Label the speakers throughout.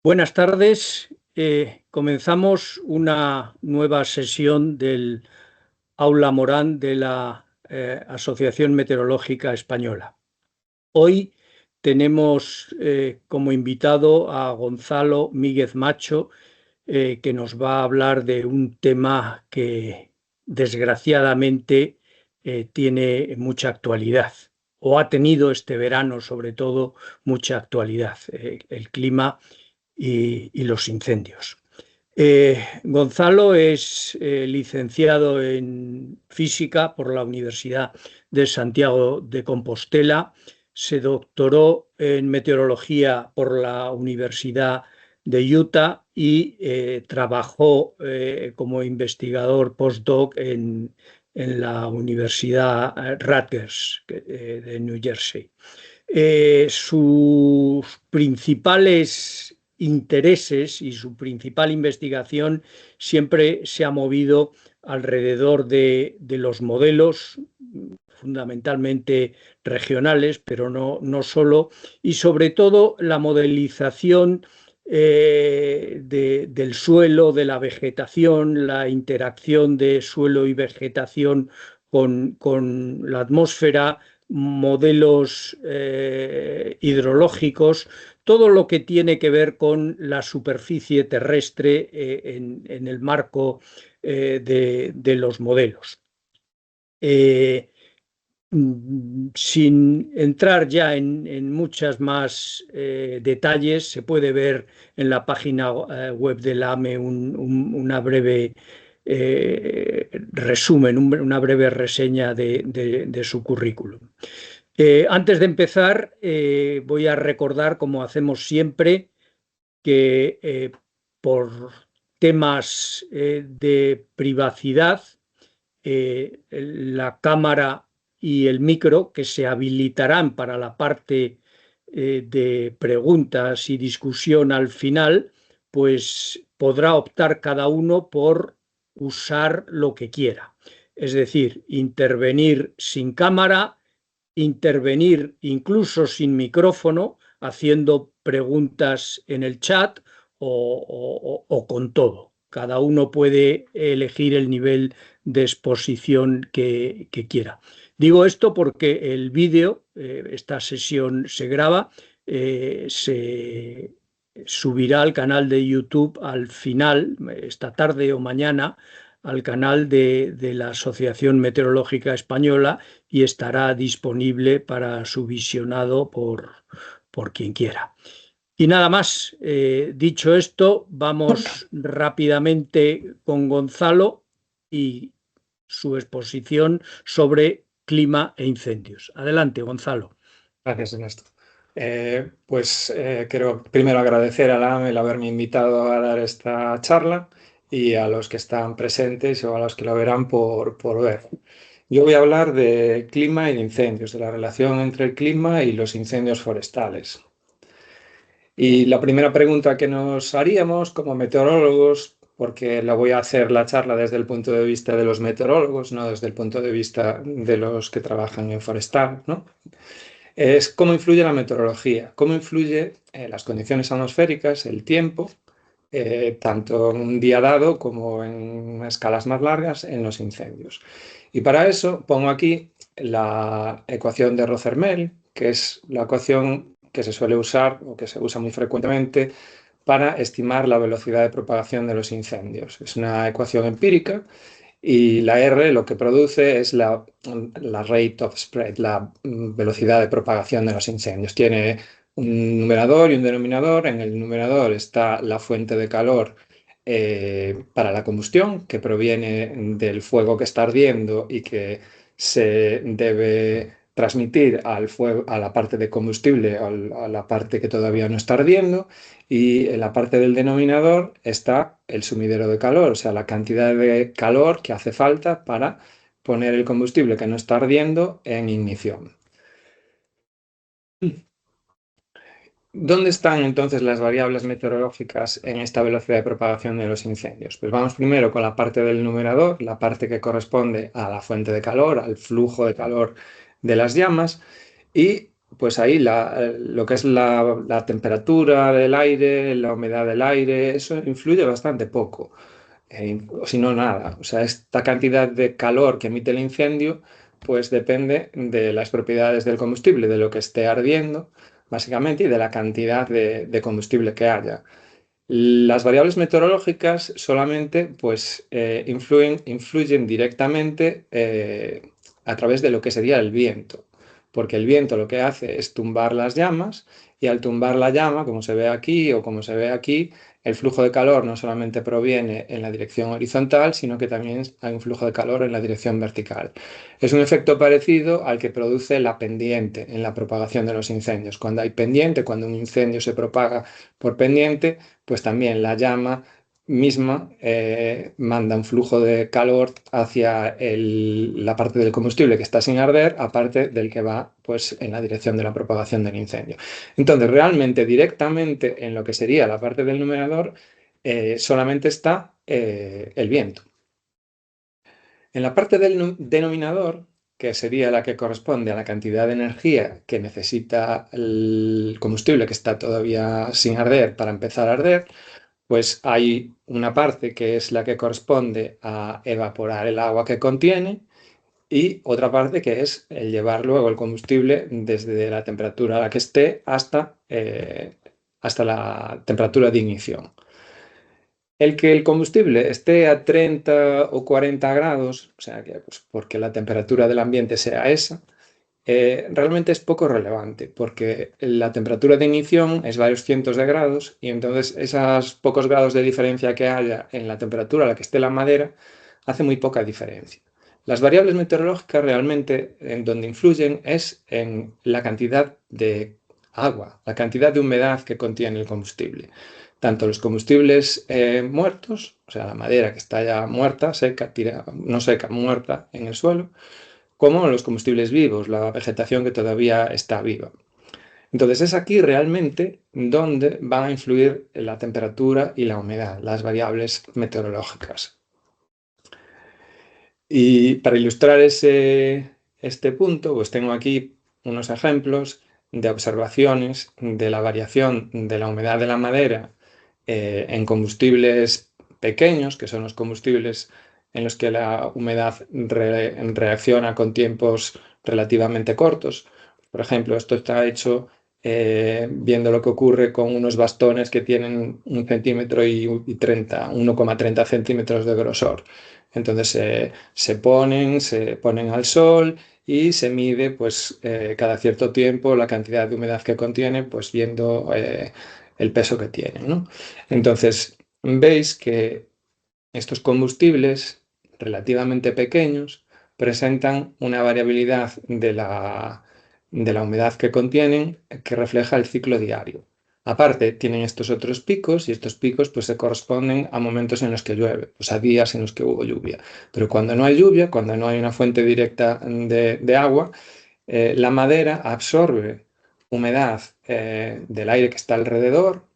Speaker 1: Buenas tardes. Comenzamos una nueva sesión del Aula Morán de la Asociación Meteorológica Española. Hoy tenemos como invitado a Gonzalo Míguez Macho, que nos va a hablar de un tema que desgraciadamente tiene mucha actualidad, o ha tenido este verano sobre todo mucha actualidad, el clima y los incendios. Gonzalo es licenciado en física por la Universidad de Santiago de Compostela, se doctoró en meteorología por la Universidad de Utah y trabajó como investigador postdoc en la Universidad Rutgers de New Jersey. Sus principales intereses y su principal investigación siempre se ha movido alrededor de los modelos, fundamentalmente regionales, pero no solo, y sobre todo la modelización del suelo, de la vegetación, la interacción de suelo y vegetación con la atmósfera, modelos hidrológicos, todo lo que tiene que ver con la superficie terrestre en el marco de los modelos. Sin entrar ya en muchas más detalles, se puede ver en la página web del AME una breve resumen, una breve reseña de su currículum. Antes de empezar, voy a recordar, como hacemos siempre, que por temas de privacidad, la cámara y el micro que se habilitarán para la parte de preguntas y discusión al final, pues podrá optar cada uno por usar lo que quiera. Es decir, intervenir sin cámara, intervenir incluso sin micrófono, haciendo preguntas en el chat o con todo. Cada uno puede elegir el nivel de exposición que quiera. Digo esto porque el vídeo, esta sesión se graba, se subirá al canal de YouTube al final, esta tarde o mañana, al canal de la Asociación Meteorológica Española, y estará disponible para su visionado por quien quiera. Y nada más, dicho esto, vamos rápidamente con Gonzalo y su exposición sobre clima e incendios. Adelante, Gonzalo.
Speaker 2: Gracias, Ernesto. Quiero primero agradecer a la AME el haberme invitado a dar esta charla y a los que están presentes o a los que lo verán por ver. Yo voy a hablar de clima y de incendios, de la relación entre el clima y los incendios forestales. Y la primera pregunta que nos haríamos como meteorólogos, porque la voy a hacer la charla desde el punto de vista de los meteorólogos, no desde el punto de vista de los que trabajan en forestal, ¿no? Es cómo influye la meteorología, cómo influye las condiciones atmosféricas, el tiempo, tanto en un día dado como en escalas más largas en los incendios. Y para eso pongo aquí la ecuación de Rothermel, que es la ecuación que se suele usar o que se usa muy frecuentemente para estimar la velocidad de propagación de los incendios. Es una ecuación empírica. Y la R lo que produce es la rate of spread, la velocidad de propagación de los incendios. Tiene un numerador y un denominador. En el numerador está la fuente de calor para la combustión, que proviene del fuego que está ardiendo y que se debe transmitir al fuego, a la parte de combustible, a la parte que todavía no está ardiendo. Y en la parte del denominador está el sumidero de calor, o sea, la cantidad de calor que hace falta para poner el combustible que no está ardiendo en ignición. ¿Dónde están entonces las variables meteorológicas en esta velocidad de propagación de los incendios? Pues vamos primero con la parte del numerador, la parte que corresponde a la fuente de calor, al flujo de calor de las llamas, y pues ahí lo que es la temperatura del aire, la humedad del aire, eso influye bastante poco, o si no nada. O sea, esta cantidad de calor que emite el incendio, pues depende de las propiedades del combustible, de lo que esté ardiendo, básicamente, y de la cantidad de combustible que haya. Las variables meteorológicas solamente pues, influyen directamente a través de lo que sería el viento, porque el viento lo que hace es tumbar las llamas y al tumbar la llama, como se ve aquí o como se ve aquí, el flujo de calor no solamente proviene en la dirección horizontal, sino que también hay un flujo de calor en la dirección vertical. Es un efecto parecido al que produce la pendiente en la propagación de los incendios. Cuando hay pendiente, cuando un incendio se propaga por pendiente, pues también la llama misma manda un flujo de calor hacia la parte del combustible que está sin arder, aparte del que va pues, en la dirección de la propagación del incendio. Entonces, realmente, directamente en lo que sería la parte del numerador, solamente está el viento. En la parte del denominador, que sería la que corresponde a la cantidad de energía que necesita el combustible que está todavía sin arder para empezar a arder, pues hay una parte que es la que corresponde a evaporar el agua que contiene y otra parte que es el llevar luego el combustible desde la temperatura a la que esté hasta la temperatura de ignición. El que el combustible esté a 30 o 40 grados, o sea, que, pues, porque la temperatura del ambiente sea esa, realmente es poco relevante porque la temperatura de ignición es varios cientos de grados y entonces esos pocos grados de diferencia que haya en la temperatura a la que esté la madera hace muy poca diferencia. Las variables meteorológicas realmente en donde influyen es en la cantidad de agua, la cantidad de humedad que contiene el combustible. Tanto los combustibles muertos, o sea, la madera que está ya muerta, seca, no seca, muerta en el suelo, como los combustibles vivos, la vegetación que todavía está viva. Entonces es aquí realmente donde van a influir la temperatura y la humedad, las variables meteorológicas. Y para ilustrar este punto, pues tengo aquí unos ejemplos de observaciones de la variación de la humedad de la madera en combustibles pequeños, que son los combustibles en los que la humedad reacciona con tiempos relativamente cortos. Por ejemplo, esto está hecho viendo lo que ocurre con unos bastones que tienen 1 centímetro y 1,30 centímetros de grosor. Entonces se ponen al sol y se mide pues, cada cierto tiempo la cantidad de humedad que contiene, pues viendo el peso que tienen, ¿no? Entonces veis que estos combustibles relativamente pequeños presentan una variabilidad de la humedad que contienen que refleja el ciclo diario. Aparte, tienen estos otros picos y estos picos pues, se corresponden a momentos en los que llueve, pues a días en los que hubo lluvia. Pero cuando no hay lluvia, cuando no hay una fuente directa de agua, la madera absorbe humedad del aire que está alrededor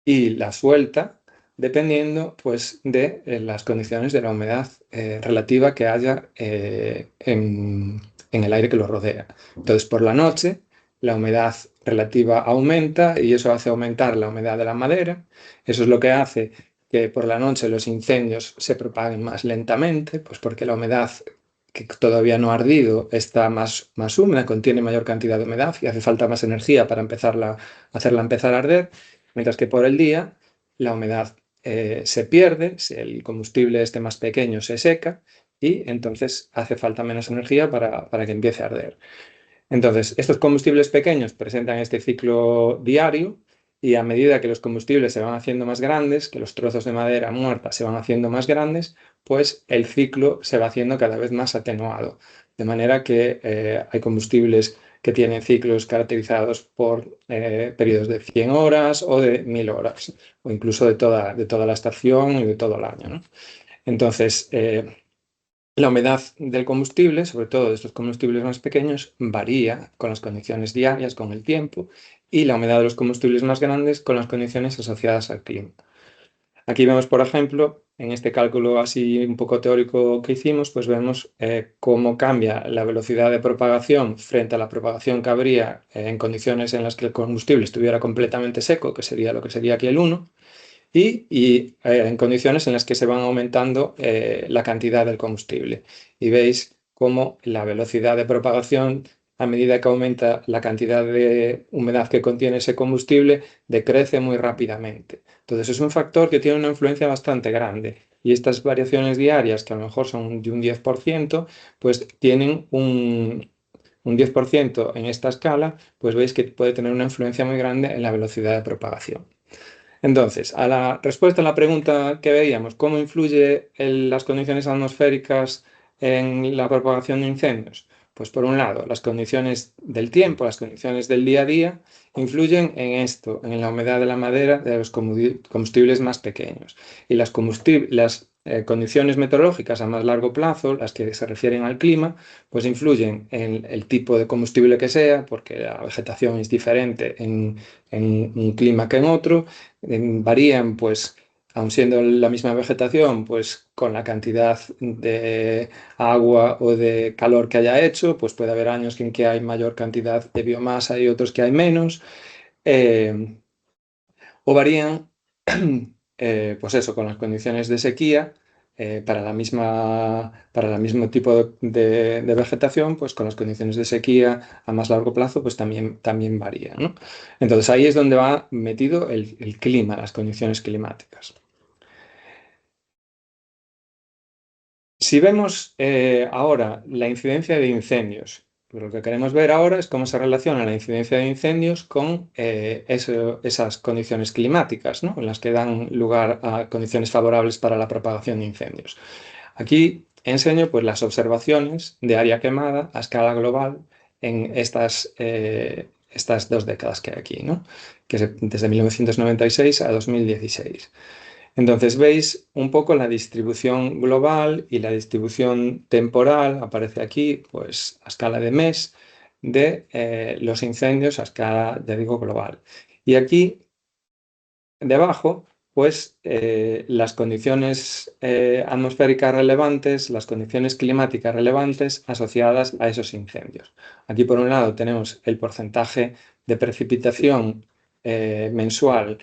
Speaker 2: y la suelta dependiendo pues, de las condiciones de la humedad relativa que haya en el aire que lo rodea. Entonces, por la noche, la humedad relativa aumenta y eso hace aumentar la humedad de la madera. Eso es lo que hace que por la noche los incendios se propaguen más lentamente, pues porque la humedad que todavía no ha ardido está más húmeda, contiene mayor cantidad de humedad y hace falta más energía para hacerla empezar a arder, mientras que por el día la humedad se pierde, si el combustible este más pequeño se seca y entonces hace falta menos energía para que empiece a arder. Entonces, estos combustibles pequeños presentan este ciclo diario y a medida que los combustibles se van haciendo más grandes, que los trozos de madera muerta se van haciendo más grandes, pues el ciclo se va haciendo cada vez más atenuado. De manera que hay combustibles que tienen ciclos caracterizados por periodos de 100 horas o de 1000 horas, o incluso de toda la estación y de todo el año, ¿no? Entonces, la humedad del combustible, sobre todo de estos combustibles más pequeños, varía con las condiciones diarias, con el tiempo, y la humedad de los combustibles más grandes con las condiciones asociadas al clima. Aquí vemos, por ejemplo, en este cálculo así un poco teórico que hicimos, pues vemos cómo cambia la velocidad de propagación frente a la propagación que habría en condiciones en las que el combustible estuviera completamente seco, que sería lo que sería aquí el 1, y en condiciones en las que se van aumentando la cantidad del combustible. Y veis cómo la velocidad de propagación, a medida que aumenta la cantidad de humedad que contiene ese combustible, decrece muy rápidamente. Entonces es un factor que tiene una influencia bastante grande. Y estas variaciones diarias, que a lo mejor son de un 10%, pues tienen un 10% en esta escala, pues veis que puede tener una influencia muy grande en la velocidad de propagación. Entonces, a la respuesta a la pregunta que veíamos, ¿cómo influye las condiciones atmosféricas en la propagación de incendios? Pues por un lado, las condiciones del tiempo, las condiciones del día a día, influyen en esto, en la humedad de la madera de los combustibles más pequeños. Y las condiciones meteorológicas a más largo plazo, las que se refieren al clima, pues influyen en el tipo de combustible que sea, porque la vegetación es diferente en un clima que en otro, varían, pues, aun siendo la misma vegetación, pues con la cantidad de agua o de calor que haya hecho, pues puede haber años en que hay mayor cantidad de biomasa y otros que hay menos, eh, o varían, pues eso, con las condiciones de sequía. Para el mismo tipo de vegetación, pues con las condiciones de sequía a más largo plazo, pues también varían, ¿no? Entonces ahí es donde va metido el clima, las condiciones climáticas. Si vemos ahora la incidencia de incendios, pues lo que queremos ver ahora es cómo se relaciona la incidencia de incendios con esas condiciones climáticas, ¿no? En las que dan lugar a condiciones favorables para la propagación de incendios. Aquí enseño pues, las observaciones de área quemada a escala global en estas 2 décadas que hay aquí, ¿no? Desde 1996 a 2016. Entonces veis un poco la distribución global y la distribución temporal, aparece aquí, pues a escala de mes, de los incendios a escala, ya digo, global. Y aquí debajo, pues las condiciones atmosféricas relevantes, las condiciones climáticas relevantes asociadas a esos incendios. Aquí por un lado tenemos el porcentaje de precipitación mensual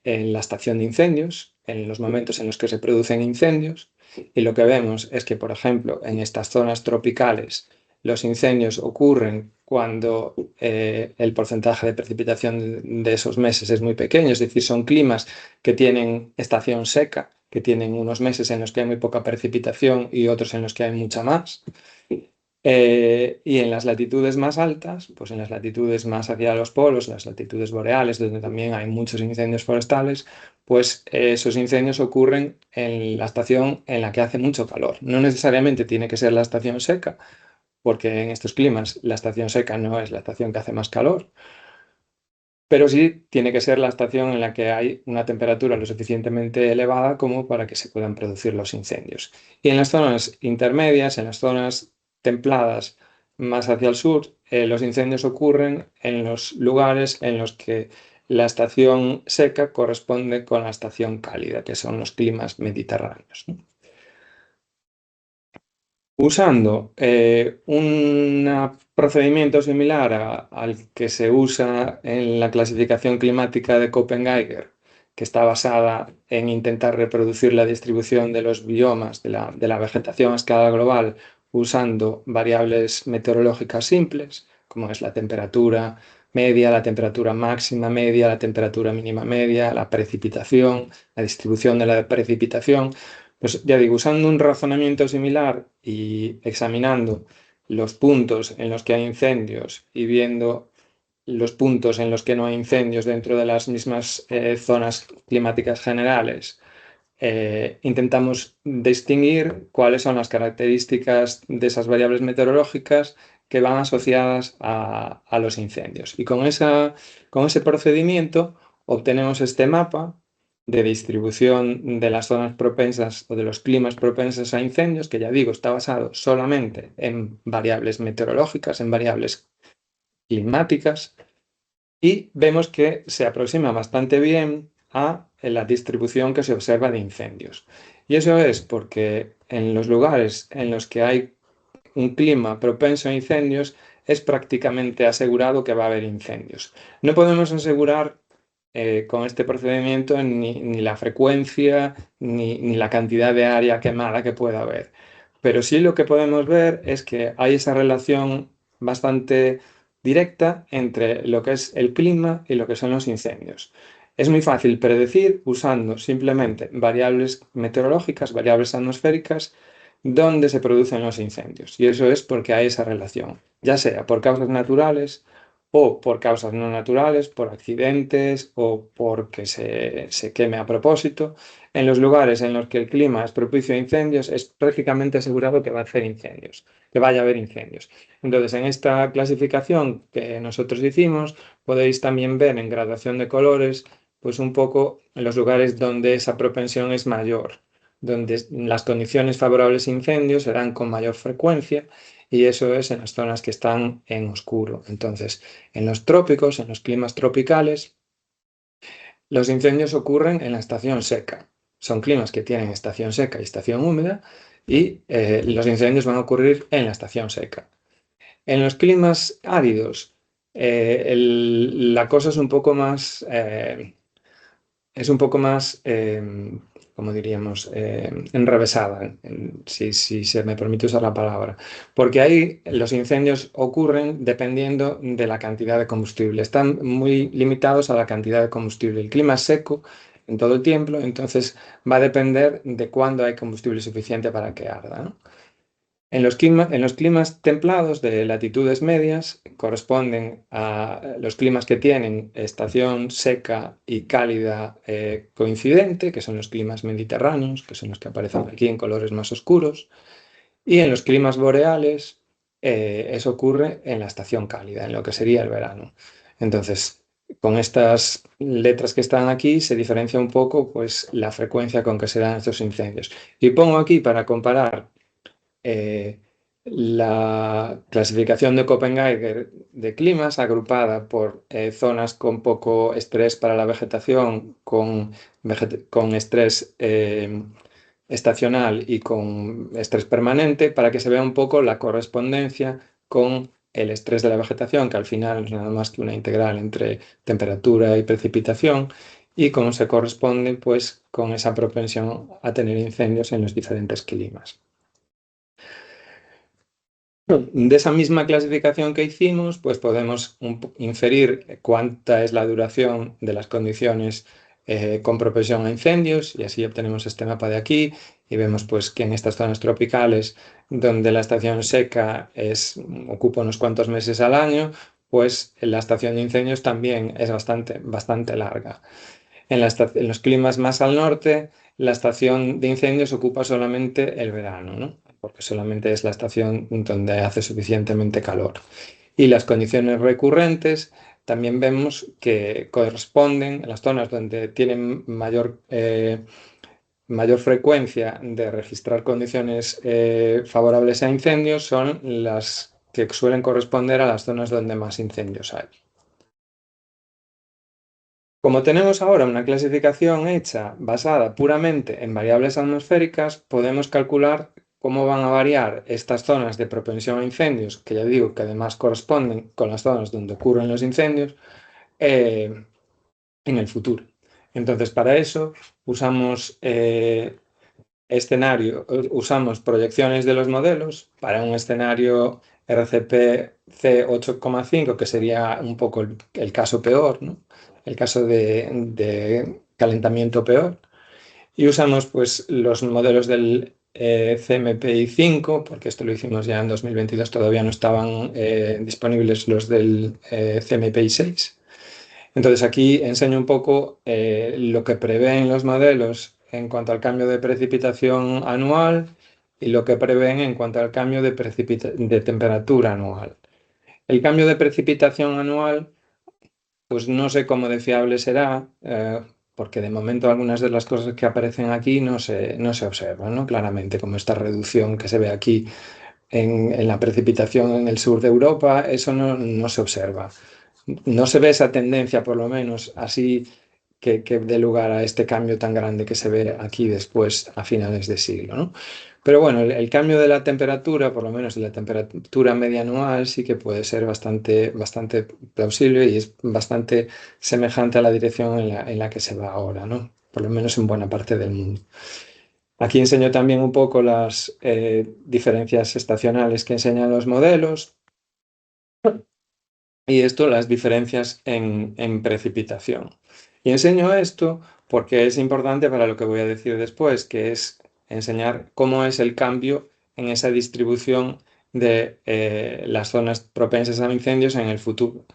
Speaker 2: en la estación de incendios, en los momentos en los que se producen incendios, y lo que vemos es que, por ejemplo, en estas zonas tropicales, los incendios ocurren cuando el porcentaje de precipitación de esos meses es muy pequeño, es decir, son climas que tienen estación seca, que tienen unos meses en los que hay muy poca precipitación y otros en los que hay mucha más. Y en las latitudes más altas, pues en las latitudes más hacia los polos, las latitudes boreales, donde también hay muchos incendios forestales, pues esos incendios ocurren en la estación en la que hace mucho calor. No necesariamente tiene que ser la estación seca, porque en estos climas la estación seca no es la estación que hace más calor, pero sí tiene que ser la estación en la que hay una temperatura lo suficientemente elevada como para que se puedan producir los incendios. Y en las zonas intermedias, en las zonas templadas más hacia el sur, los incendios ocurren en los lugares en los que la estación seca corresponde con la estación cálida, que son los climas mediterráneos, ¿no? Usando un procedimiento similar al que se usa en la clasificación climática de Köppen-Geiger, que está basada en intentar reproducir la distribución de los biomas de la vegetación a escala global usando variables meteorológicas simples, como es la temperatura media, la temperatura máxima media, la temperatura mínima media, la precipitación, la distribución de la precipitación. Pues ya digo, usando un razonamiento similar y examinando los puntos en los que hay incendios y viendo los puntos en los que no hay incendios dentro de las mismas zonas climáticas generales, intentamos distinguir cuáles son las características de esas variables meteorológicas que van asociadas a los incendios. Y con ese procedimiento obtenemos este mapa de distribución de las zonas propensas o de los climas propensos a incendios, que ya digo, está basado solamente en variables meteorológicas, en variables climáticas, y vemos que se aproxima bastante bien a la distribución que se observa de incendios. Y eso es porque en los lugares en los que hay un clima propenso a incendios, es prácticamente asegurado que va a haber incendios. No podemos asegurar con este procedimiento ni la frecuencia ni la cantidad de área quemada que pueda haber. Pero sí lo que podemos ver es que hay esa relación bastante directa entre lo que es el clima y lo que son los incendios. Es muy fácil predecir usando simplemente variables meteorológicas, variables atmosféricas, dónde se producen los incendios. Y eso es porque hay esa relación, ya sea por causas naturales o por causas no naturales, por accidentes o porque se queme a propósito. En los lugares en los que el clima es propicio a incendios, es prácticamente asegurado que va a hacer incendios, que vaya a haber incendios. Entonces, en esta clasificación que nosotros hicimos, podéis también ver en gradación de colores, pues un poco en los lugares donde esa propensión es mayor, donde las condiciones favorables a incendios serán con mayor frecuencia, y eso es en las zonas que están en oscuro. Entonces, en los trópicos, en los climas tropicales, los incendios ocurren en la estación seca. Son climas que tienen estación seca y estación húmeda, y los incendios van a ocurrir en la estación seca. En los climas áridos, la cosa es un poco más, como diríamos, enrevesada, si se me permite usar la palabra, porque ahí los incendios ocurren dependiendo de la cantidad de combustible. Están muy limitados a la cantidad de combustible. El clima es seco en todo el tiempo, entonces va a depender de cuándo hay combustible suficiente para que arda, ¿no? En los climas templados de latitudes medias corresponden a los climas que tienen estación seca y cálida coincidente, que son los climas mediterráneos, que son los que aparecen aquí en colores más oscuros, y en los climas boreales eso ocurre en la estación cálida, en lo que sería el verano. Entonces, con estas letras que están aquí se diferencia un poco pues, la frecuencia con que se dan estos incendios. Y pongo aquí para comparar eh, la clasificación de Copenhague de climas agrupada por zonas con poco estrés para la vegetación, con estrés estacional y con estrés permanente, para que se vea un poco la correspondencia con el estrés de la vegetación, que al final es nada más que una integral entre temperatura y precipitación, y cómo se corresponde pues, con esa propensión a tener incendios en los diferentes climas. De esa misma clasificación que hicimos, pues podemos inferir cuánta es la duración de las condiciones con propensión a incendios, y así obtenemos este mapa de aquí y vemos pues que en estas zonas tropicales donde la estación seca ocupa unos cuantos meses al año, pues la estación de incendios también es bastante larga. En los climas más al norte, la estación de incendios ocupa solamente el verano, ¿no? Porque solamente es la estación donde hace suficientemente calor. Y las condiciones recurrentes también vemos que corresponden a las zonas donde tienen mayor frecuencia de registrar condiciones favorables a incendios, son las que suelen corresponder a las zonas donde más incendios hay. Como tenemos ahora una clasificación hecha basada puramente en variables atmosféricas, podemos calcular cómo van a variar estas zonas de propensión a incendios, que ya digo que además corresponden con las zonas donde ocurren los incendios, en el futuro. Entonces, para eso usamos usamos proyecciones de los modelos para un escenario RCP C8,5, que sería un poco el caso peor, ¿no? El caso de calentamiento peor. Y usamos pues, los modelos del CMPI 5, porque esto lo hicimos ya en 2022, todavía no estaban disponibles los del CMPI 6. Entonces aquí enseño un poco lo que prevén los modelos en cuanto al cambio de precipitación anual y lo que prevén en cuanto al cambio de temperatura anual. El cambio de precipitación anual, pues no sé cómo de fiable será, porque de momento algunas de las cosas que aparecen aquí no se observan, ¿no? Claramente, como esta reducción que se ve aquí en la precipitación en el sur de Europa, eso no se observa. No se ve esa tendencia, por lo menos, así que dé lugar a este cambio tan grande que se ve aquí después a finales de siglo, ¿no? Pero bueno, el cambio de la temperatura, por lo menos de la temperatura media anual, sí que puede ser bastante plausible y es bastante semejante a la dirección en la que se va ahora, ¿no? Por lo menos en buena parte del mundo. Aquí enseño también un poco las diferencias estacionales que enseñan los modelos y esto las diferencias en precipitación. Y enseño esto porque es importante para lo que voy a decir después, que es enseñar cómo es el cambio en esa distribución de las zonas propensas a incendios en el futuro.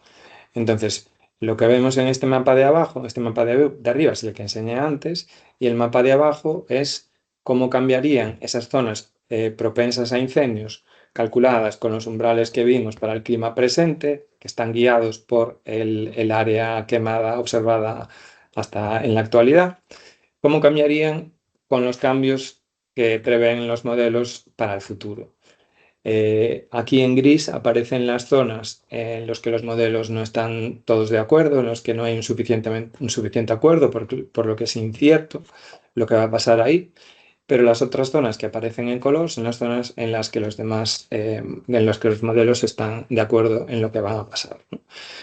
Speaker 2: Entonces, lo que vemos en este mapa de abajo, este mapa de arriba es el que enseñé antes, y el mapa de abajo es cómo cambiarían esas zonas propensas a incendios calculadas con los umbrales que vimos para el clima presente, que están guiados por el área quemada observada hasta en la actualidad, cómo cambiarían con los cambios que prevén los modelos para el futuro. Aquí en gris aparecen las zonas en las que los modelos no están todos de acuerdo, en los que no hay un suficiente acuerdo, por lo que es incierto lo que va a pasar ahí. Pero las otras zonas que aparecen en color son las zonas en las que los demás, en las que los modelos están de acuerdo en lo que va a pasar, ¿no?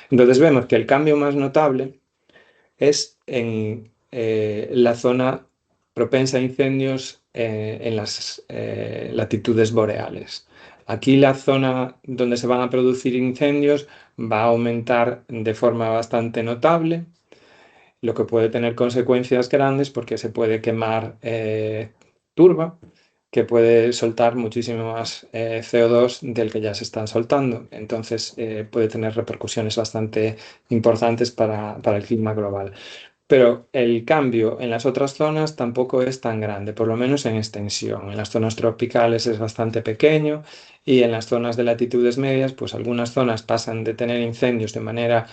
Speaker 2: Entonces vemos que el cambio más notable es en la zona propensa a incendios en las latitudes boreales. Aquí la zona donde se van a producir incendios va a aumentar de forma bastante notable, lo que puede tener consecuencias grandes porque se puede quemar turba, que puede soltar muchísimo más CO2 del que ya se están soltando. Entonces puede tener repercusiones bastante importantes para el clima global. Pero el cambio en las otras zonas tampoco es tan grande, por lo menos en extensión. En las zonas tropicales es bastante pequeño y en las zonas de latitudes medias, pues algunas zonas pasan de tener incendios de manera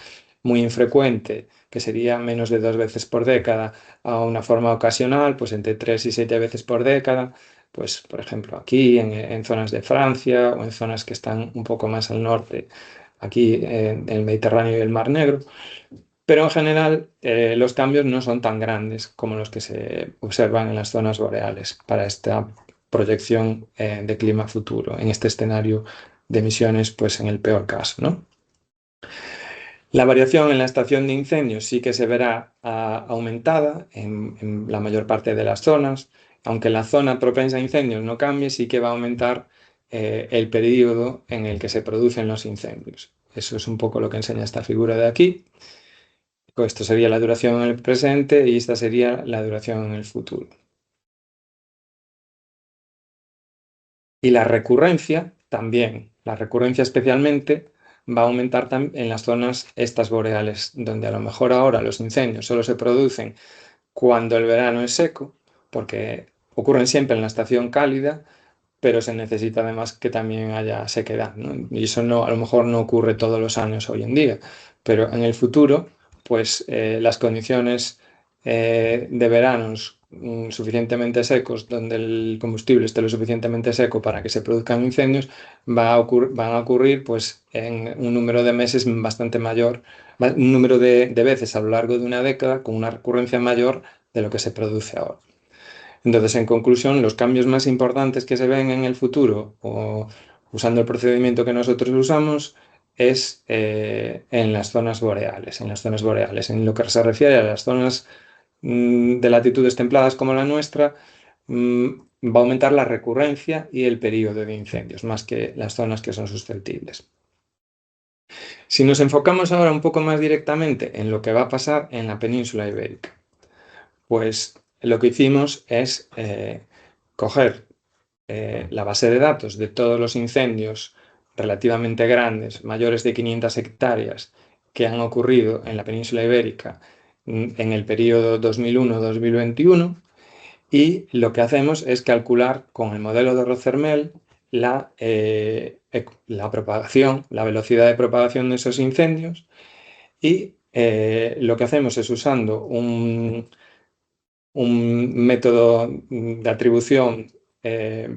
Speaker 2: muy infrecuente, que sería menos de 2 veces por década, a una forma ocasional, pues entre 3 y 7 veces por década. Pues, por ejemplo, aquí en zonas de Francia o en zonas que están un poco más al norte, aquí en el Mediterráneo y el Mar Negro. Pero en general los cambios no son tan grandes como los que se observan en las zonas boreales para esta proyección de clima futuro, en este escenario de emisiones, pues en el peor caso, ¿no? La variación en la estación de incendios sí que se verá aumentada en la mayor parte de las zonas, aunque la zona propensa a incendios no cambie, sí que va a aumentar el periodo en el que se producen los incendios. Eso es un poco lo que enseña esta figura de aquí. Esto sería la duración en el presente y esta sería la duración en el futuro. Y la recurrencia también, la recurrencia especialmente va a aumentar en las zonas estas boreales, donde a lo mejor ahora los incendios solo se producen cuando el verano es seco, porque ocurren siempre en la estación cálida, pero se necesita además que también haya sequedad, ¿no? Y eso no, a lo mejor no ocurre todos los años hoy en día, pero en el futuro, pues las condiciones de veranos suficientemente secos, donde el combustible esté lo suficientemente seco para que se produzcan incendios, van a ocurrir pues, en un número de meses bastante mayor, un número de veces a lo largo de una década, con una recurrencia mayor de lo que se produce ahora. Entonces, en conclusión, los cambios más importantes que se ven en el futuro, o usando el procedimiento que nosotros usamos, es en las zonas boreales. En las zonas boreales. En lo que se refiere a las zonas de latitudes templadas como la nuestra, va a aumentar la recurrencia y el periodo de incendios, más que las zonas que son susceptibles. Si nos enfocamos ahora un poco más directamente en lo que va a pasar en la península ibérica, pues lo que hicimos es coger la base de datos de todos los incendios relativamente grandes, mayores de 500 hectáreas, que han ocurrido en la península ibérica en el periodo 2001-2021, y lo que hacemos es calcular con el modelo de Rothermel la propagación, la velocidad de propagación de esos incendios, y lo que hacemos es usando un método de atribución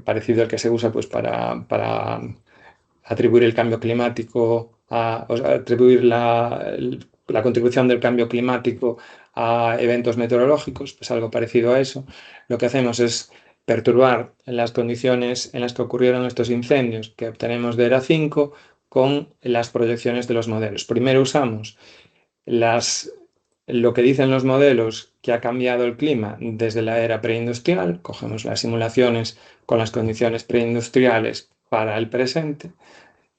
Speaker 2: parecido al que se usa pues, para atribuir el cambio climático, o sea, atribuir la contribución del cambio climático a eventos meteorológicos, pues algo parecido a eso. Lo que hacemos es perturbar las condiciones en las que ocurrieron estos incendios que obtenemos de ERA 5 con las proyecciones de los modelos. Primero usamos lo que dicen los modelos que ha cambiado el clima desde la era preindustrial, cogemos las simulaciones con las condiciones preindustriales para el presente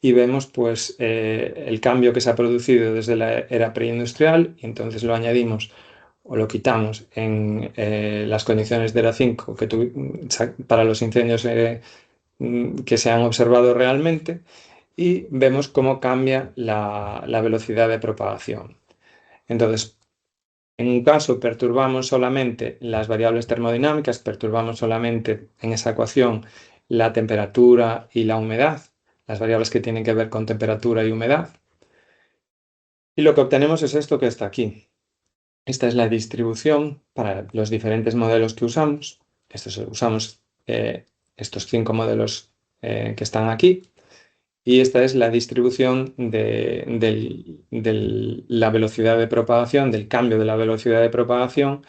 Speaker 2: y vemos pues el cambio que se ha producido desde la era preindustrial y entonces lo añadimos o lo quitamos en las condiciones de ERA 5 para los incendios que se han observado realmente y vemos cómo cambia la velocidad de propagación. Entonces, en un caso perturbamos solamente las variables termodinámicas, perturbamos solamente en esa ecuación la temperatura y la humedad, las variables que tienen que ver con temperatura y humedad. Y lo que obtenemos es esto que está aquí. Esta es la distribución para los diferentes modelos que usamos. Usamos estos 5 modelos que están aquí. Y esta es la distribución de la velocidad de propagación, del cambio de la velocidad de propagación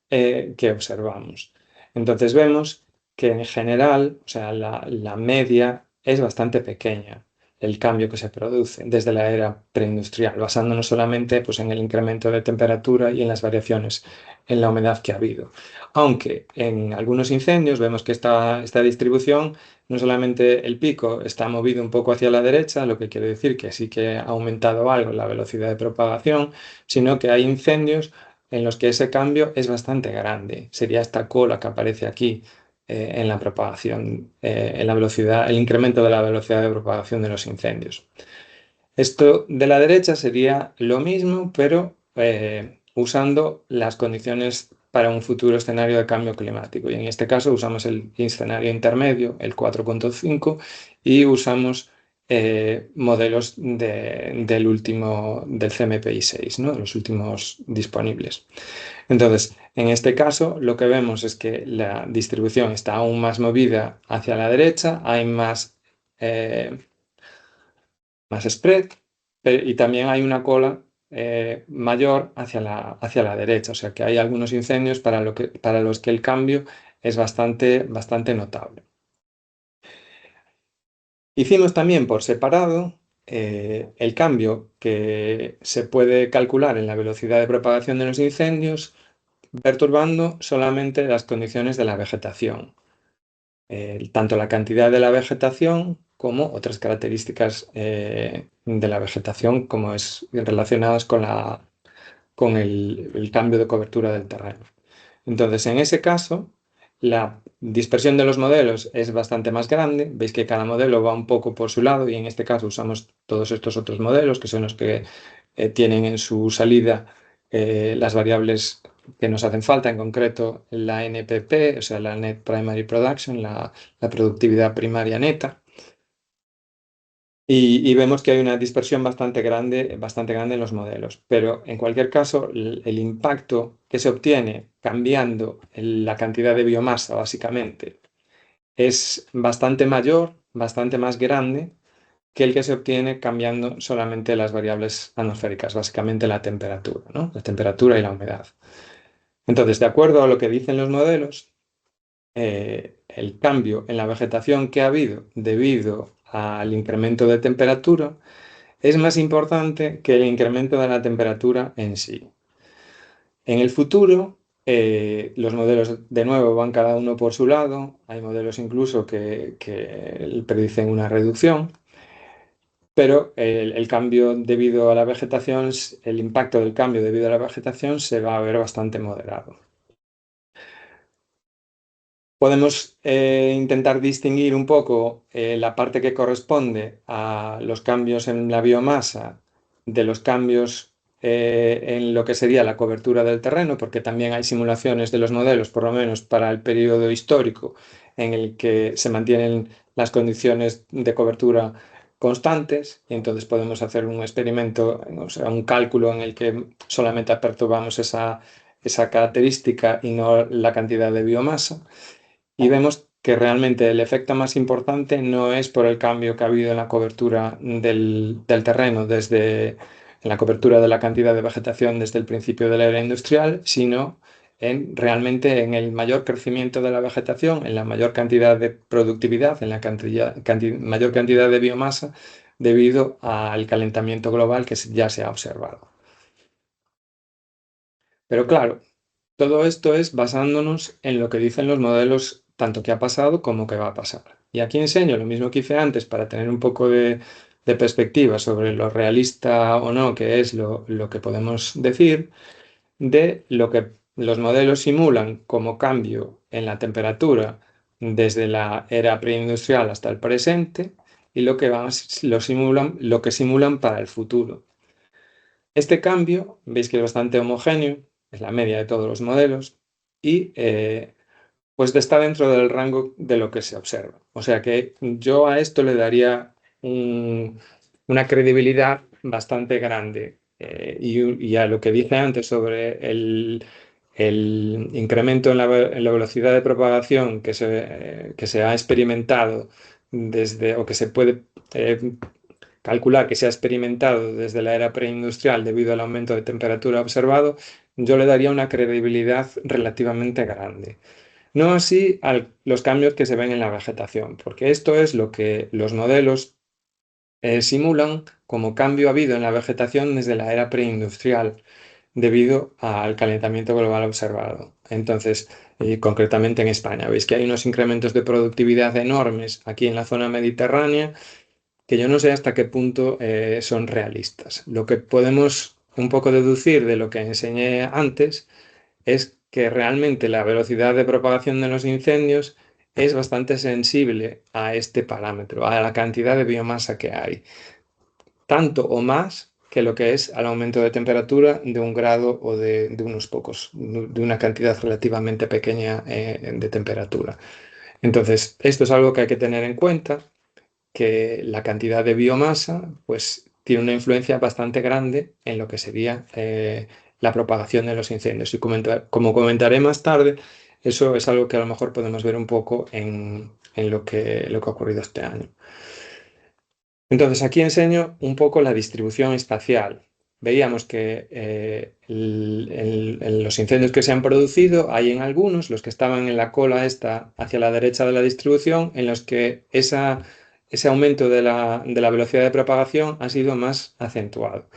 Speaker 2: que observamos. Entonces vemos que en general, o sea, la media es bastante pequeña, el cambio que se produce desde la era preindustrial, basándonos solamente pues, en el incremento de temperatura y en las variaciones en la humedad que ha habido. Aunque en algunos incendios vemos que esta distribución, no solamente el pico está movido un poco hacia la derecha, lo que quiere decir que sí que ha aumentado algo la velocidad de propagación, sino que hay incendios en los que ese cambio es bastante grande. Sería esta cola que aparece aquí en la propagación, en la velocidad, el incremento de la velocidad de propagación de los incendios. Esto de la derecha sería lo mismo, pero usando las condiciones para un futuro escenario de cambio climático. Y en este caso usamos el escenario intermedio, el 4.5, y usamos modelos del CMPI 6, ¿no? Los últimos disponibles. Entonces, en este caso, lo que vemos es que la distribución está aún más movida hacia la derecha, hay más spread, y también hay una cola mayor hacia la derecha, o sea que hay algunos incendios para los que el cambio es bastante notable. Hicimos también por separado el cambio que se puede calcular en la velocidad de propagación de los incendios, perturbando solamente las condiciones de la vegetación, tanto la cantidad de la vegetación como otras características de la vegetación, como es relacionadas con el cambio de cobertura del terreno. Entonces, en ese caso, la dispersión de los modelos es bastante más grande. Veis que cada modelo va un poco por su lado y en este caso usamos todos estos otros modelos, que son los que tienen en su salida las variables que nos hacen falta, en concreto la NPP, o sea, la Net Primary Production, la productividad primaria neta. Y vemos que hay una dispersión bastante grande en los modelos. Pero en cualquier caso, el impacto que se obtiene cambiando la cantidad de biomasa, básicamente, es bastante mayor, bastante más grande que el que se obtiene cambiando solamente las variables atmosféricas, básicamente la temperatura, ¿no? La temperatura y la humedad. Entonces, de acuerdo a lo que dicen los modelos, el cambio en la vegetación que ha habido debido al incremento de temperatura es más importante que el incremento de la temperatura en sí. En el futuro, los modelos de nuevo van cada uno por su lado, hay modelos incluso que predicen una reducción, pero el cambio debido a la vegetación, el impacto del cambio debido a la vegetación se va a ver bastante moderado. Podemos intentar distinguir un poco la parte que corresponde a los cambios en la biomasa de los cambios en lo que sería la cobertura del terreno, porque también hay simulaciones de los modelos, por lo menos para el periodo histórico, en el que se mantienen las condiciones de cobertura constantes, y entonces podemos hacer un experimento, o sea, un cálculo en el que solamente perturbamos esa característica y no la cantidad de biomasa. Y vemos que realmente el efecto más importante no es por el cambio que ha habido en la cobertura del terreno desde la cobertura de la cantidad de vegetación desde el principio de la era industrial, sino realmente en el mayor crecimiento de la vegetación, en la mayor cantidad de productividad, en la mayor cantidad de biomasa debido al calentamiento global que ya se ha observado. Pero claro, todo esto es basándonos en lo que dicen los modelos, tanto que ha pasado como que va a pasar. Y aquí enseño lo mismo que hice antes para tener un poco de perspectiva sobre lo realista o no que es lo que podemos decir, de lo que los modelos simulan como cambio en la temperatura desde la era preindustrial hasta el presente y lo que simulan para el futuro. Este cambio, veis que es bastante homogéneo, es la media de todos los modelos y pues está dentro del rango de lo que se observa. O sea que yo a esto le daría una credibilidad bastante grande. Y a lo que dije antes sobre el incremento en la velocidad de propagación que se ha experimentado o que se puede calcular que se ha experimentado desde la era preindustrial debido al aumento de temperatura observado, yo le daría una credibilidad relativamente grande. No así a los cambios que se ven en la vegetación, porque esto es lo que los modelos simulan como cambio habido en la vegetación desde la era preindustrial debido al calentamiento global observado. Entonces, concretamente en España, veis que hay unos incrementos de productividad enormes aquí en la zona mediterránea que yo no sé hasta qué punto son realistas. Lo que podemos un poco deducir de lo que enseñé antes es que realmente la velocidad de propagación de los incendios es bastante sensible a este parámetro, a la cantidad de biomasa que hay, tanto o más que lo que es al aumento de temperatura de 1 grado o de unos pocos, de una cantidad relativamente pequeña de temperatura. Entonces, esto es algo que hay que tener en cuenta, que la cantidad de biomasa pues tiene una influencia bastante grande en lo que sería la propagación de los incendios. Y como comentaré más tarde, eso es algo que a lo mejor podemos ver un poco en lo que ha ocurrido este año. Entonces, aquí enseño un poco la distribución espacial. Veíamos que en los incendios que se han producido, hay en algunos, los que estaban en la cola esta hacia la derecha de la distribución, en los que ese aumento de la velocidad de propagación ha sido más acentuado.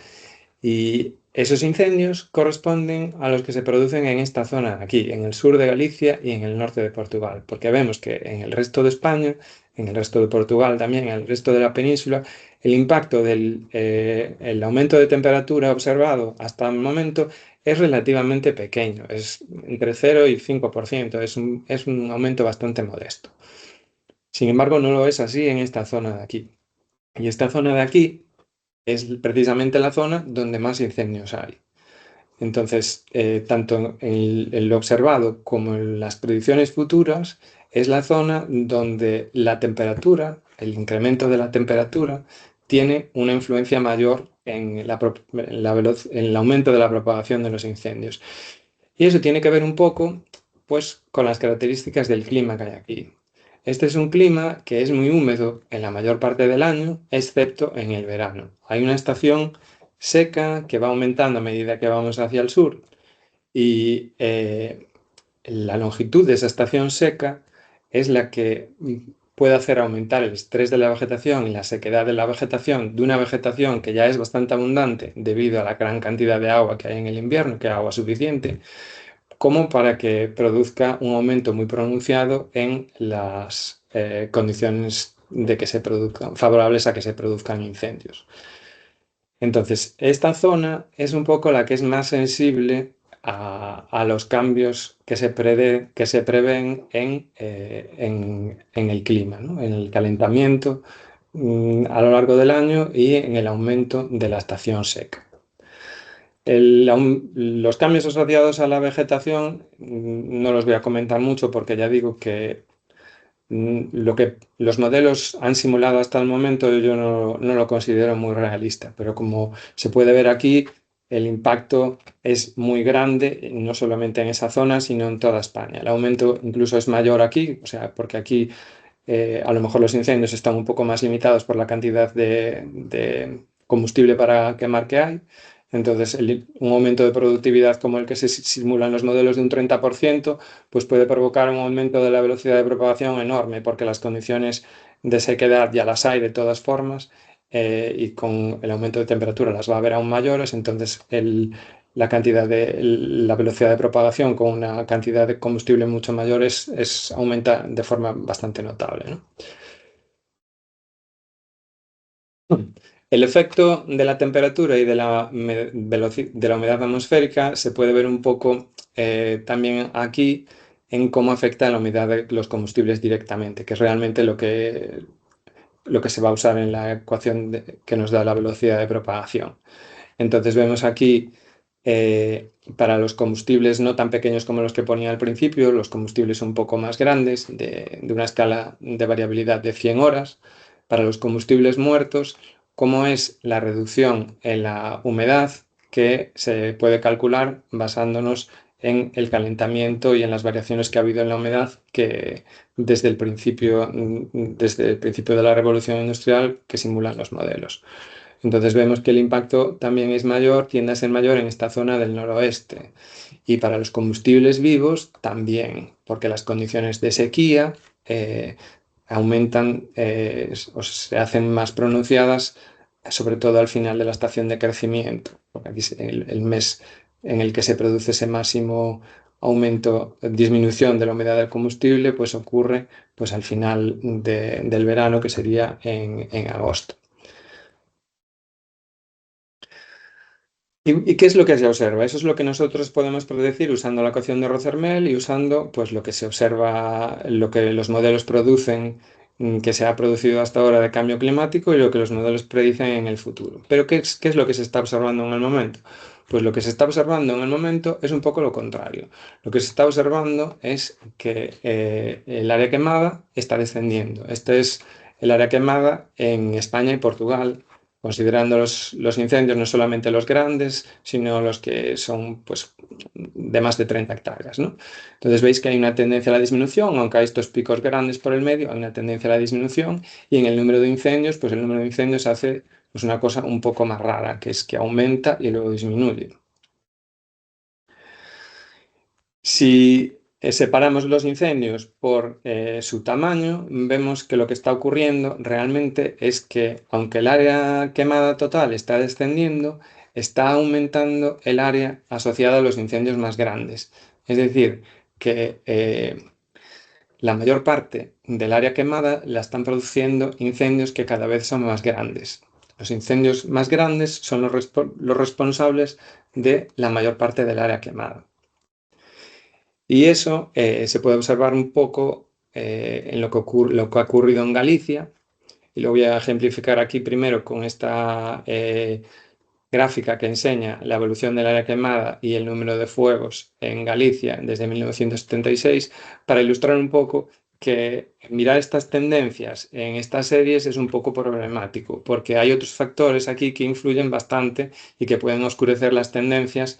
Speaker 2: Y esos incendios corresponden a los que se producen en esta zona, aquí, en el sur de Galicia y en el norte de Portugal, porque vemos que en el resto de España, en el resto de Portugal también, en el resto de la península, el impacto del el aumento de temperatura observado hasta el momento es relativamente pequeño, es entre 0 y 5%, es un aumento bastante modesto. Sin embargo, no lo es así en esta zona de aquí. Y esta zona de aquí es precisamente la zona donde más incendios hay. Entonces, tanto en lo observado como en las predicciones futuras, es la zona donde la temperatura, el incremento de la temperatura, tiene una influencia mayor en el aumento de la propagación de los incendios. Y eso tiene que ver un poco, pues, con las características del clima que hay aquí. Este es un clima que es muy húmedo en la mayor parte del año, excepto en el verano. Hay una estación seca que va aumentando a medida que vamos hacia el sur y la longitud de esa estación seca es la que puede hacer aumentar el estrés de la vegetación y la sequedad de la vegetación, de una vegetación que ya es bastante abundante debido a la gran cantidad de agua que hay en el invierno, que hay agua suficiente, como para que produzca un aumento muy pronunciado en las condiciones de que se produzcan, favorables a que se produzcan incendios. Entonces, esta zona es un poco la que es más sensible a los cambios que se prevén en el clima, ¿no? En el calentamiento a lo largo del año y en el aumento de la estación seca. Los cambios asociados a la vegetación no los voy a comentar mucho porque ya digo que lo que los modelos han simulado hasta el momento yo no lo considero muy realista, pero como se puede ver aquí, el impacto es muy grande, no solamente en esa zona, sino en toda España. El aumento incluso es mayor aquí, o sea, porque aquí a lo mejor los incendios están un poco más limitados por la cantidad de combustible para quemar que hay. Entonces, un aumento de productividad como el que se simula en los modelos de un 30%, pues puede provocar un aumento de la velocidad de propagación enorme, porque las condiciones de sequedad ya las hay de todas formas, y con el aumento de temperatura las va a haber aún mayores. Entonces, la velocidad de propagación con una cantidad de combustible mucho mayor aumenta de forma bastante notable, ¿no? El efecto de la temperatura y de la humedad atmosférica se puede ver un poco también aquí en cómo afecta la humedad de los combustibles directamente, que es realmente lo que se va a usar en la ecuación que nos da la velocidad de propagación. Entonces vemos aquí, para los combustibles no tan pequeños como los que ponía al principio, los combustibles un poco más grandes, de una escala de variabilidad de 100 horas, para los combustibles muertos, cómo es la reducción en la humedad que se puede calcular basándonos en el calentamiento y en las variaciones que ha habido en la humedad que desde el principio de la revolución industrial que simulan los modelos. Entonces vemos que el impacto también es mayor, tiende a ser mayor en esta zona del noroeste. Y para los combustibles vivos también, porque las condiciones de sequía aumentan o se hacen más pronunciadas, sobre todo al final de la estación de crecimiento, porque aquí es el mes en el que se produce ese máximo aumento, disminución de la humedad del combustible, pues ocurre pues al final del verano, que sería en agosto. ¿Y qué es lo que se observa? Eso es lo que nosotros podemos predecir usando la ecuación de Rothermel y usando pues, lo que se observa, lo que los modelos producen, que se ha producido hasta ahora de cambio climático, y lo que los modelos predicen en el futuro. Pero qué es lo que se está observando en el momento? Pues lo que se está observando en el momento es un poco lo contrario. Lo que se está observando es que el área quemada está descendiendo. Este es el área quemada en España y Portugal, considerando los incendios no solamente los grandes, sino los que son pues, de más de 30 hectáreas, ¿no? Entonces veis que hay una tendencia a la disminución, aunque hay estos picos grandes por el medio, hay una tendencia a la disminución, y en el número de incendios, pues el número de incendios hace pues, una cosa un poco más rara, que es que aumenta y luego disminuye. Si separamos los incendios por su tamaño, vemos que lo que está ocurriendo realmente es que, aunque el área quemada total está descendiendo, está aumentando el área asociada a los incendios más grandes. Es decir, que la mayor parte del área quemada la están produciendo incendios que cada vez son más grandes. Los incendios más grandes son los responsables de la mayor parte del área quemada. Y eso se puede observar un poco en lo que ha ocurrido en Galicia, y lo voy a ejemplificar aquí primero con esta gráfica que enseña la evolución del área quemada y el número de fuegos en Galicia desde 1976, para ilustrar un poco que mirar estas tendencias en estas series es un poco problemático, porque hay otros factores aquí que influyen bastante y que pueden oscurecer las tendencias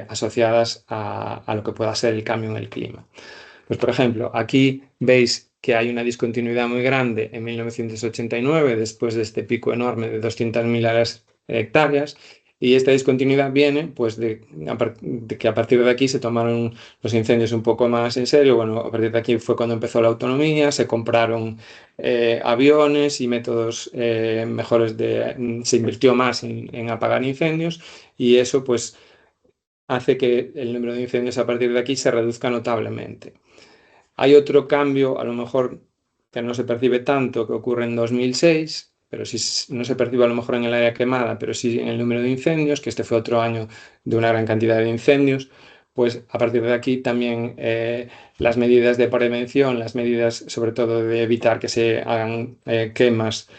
Speaker 2: asociadas a lo que pueda ser el cambio en el clima. Pues, por ejemplo, aquí veis que hay una discontinuidad muy grande en 1989, después de este pico enorme de 200.000 hectáreas, y esta discontinuidad viene pues, de que a partir de aquí se tomaron los incendios un poco más en serio. Bueno, a partir de aquí fue cuando empezó la autonomía, se compraron aviones y métodos mejores se invirtió más en apagar incendios, y eso pues hace que el número de incendios a partir de aquí se reduzca notablemente. Hay otro cambio, a lo mejor que no se percibe tanto, que ocurre en 2006, pero sí no se percibe a lo mejor en el área quemada, pero sí en el número de incendios, que este fue otro año de una gran cantidad de incendios. Pues a partir de aquí también las medidas de prevención, las medidas sobre todo de evitar que se hagan quemas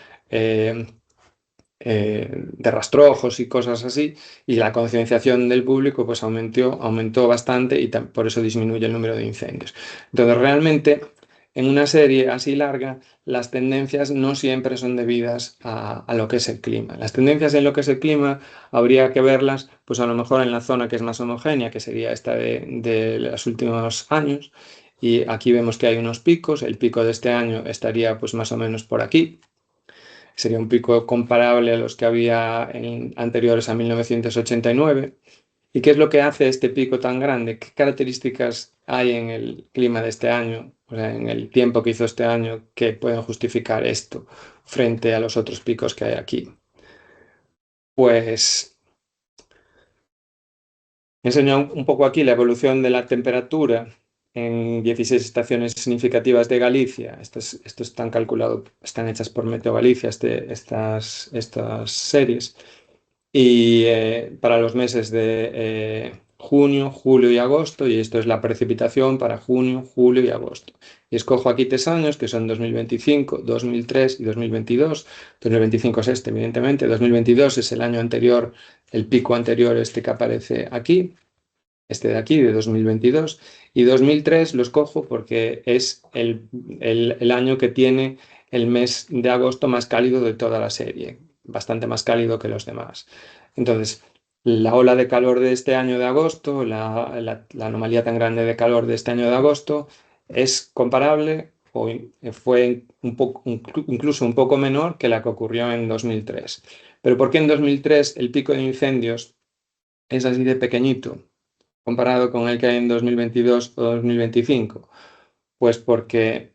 Speaker 2: de rastrojos y cosas así, y la concienciación del público pues aumentó bastante, y por eso disminuye el número de incendios. Entonces realmente en una serie así larga las tendencias no siempre son debidas a lo que es el clima. Las tendencias en lo que es el clima habría que verlas pues a lo mejor en la zona que es más homogénea, que sería esta de los últimos años, y aquí vemos que hay unos picos. El pico de este año estaría pues más o menos por aquí. Sería un pico comparable a los que había anteriores a 1989. ¿Y qué es lo que hace este pico tan grande? ¿Qué características hay en el clima de este año, o sea, en el tiempo que hizo este año, que pueden justificar esto frente a los otros picos que hay aquí? Pues enseño un poco aquí la evolución de la temperatura en 16 estaciones significativas de Galicia. Estos están calculados, están hechas por Meteo Galicia, estas series. Y para los meses de junio, julio y agosto, y esto es la precipitación para junio, julio y agosto. Y escojo aquí 3 años, que son 2025, 2003 y 2022. 2025 es este, evidentemente. 2022 es el año anterior, el pico anterior, este que aparece aquí, este de aquí, de 2022. Y 2003 lo escojo porque es el año que tiene el mes de agosto más cálido de toda la serie, bastante más cálido que los demás. Entonces, la ola de calor de este año de agosto, la anomalía tan grande de calor de este año de agosto, es comparable o fue incluso un poco menor que la que ocurrió en 2003. Pero ¿por qué en 2003 el pico de incendios es así de pequeñito comparado con el que hay en 2022 o 2025? Pues porque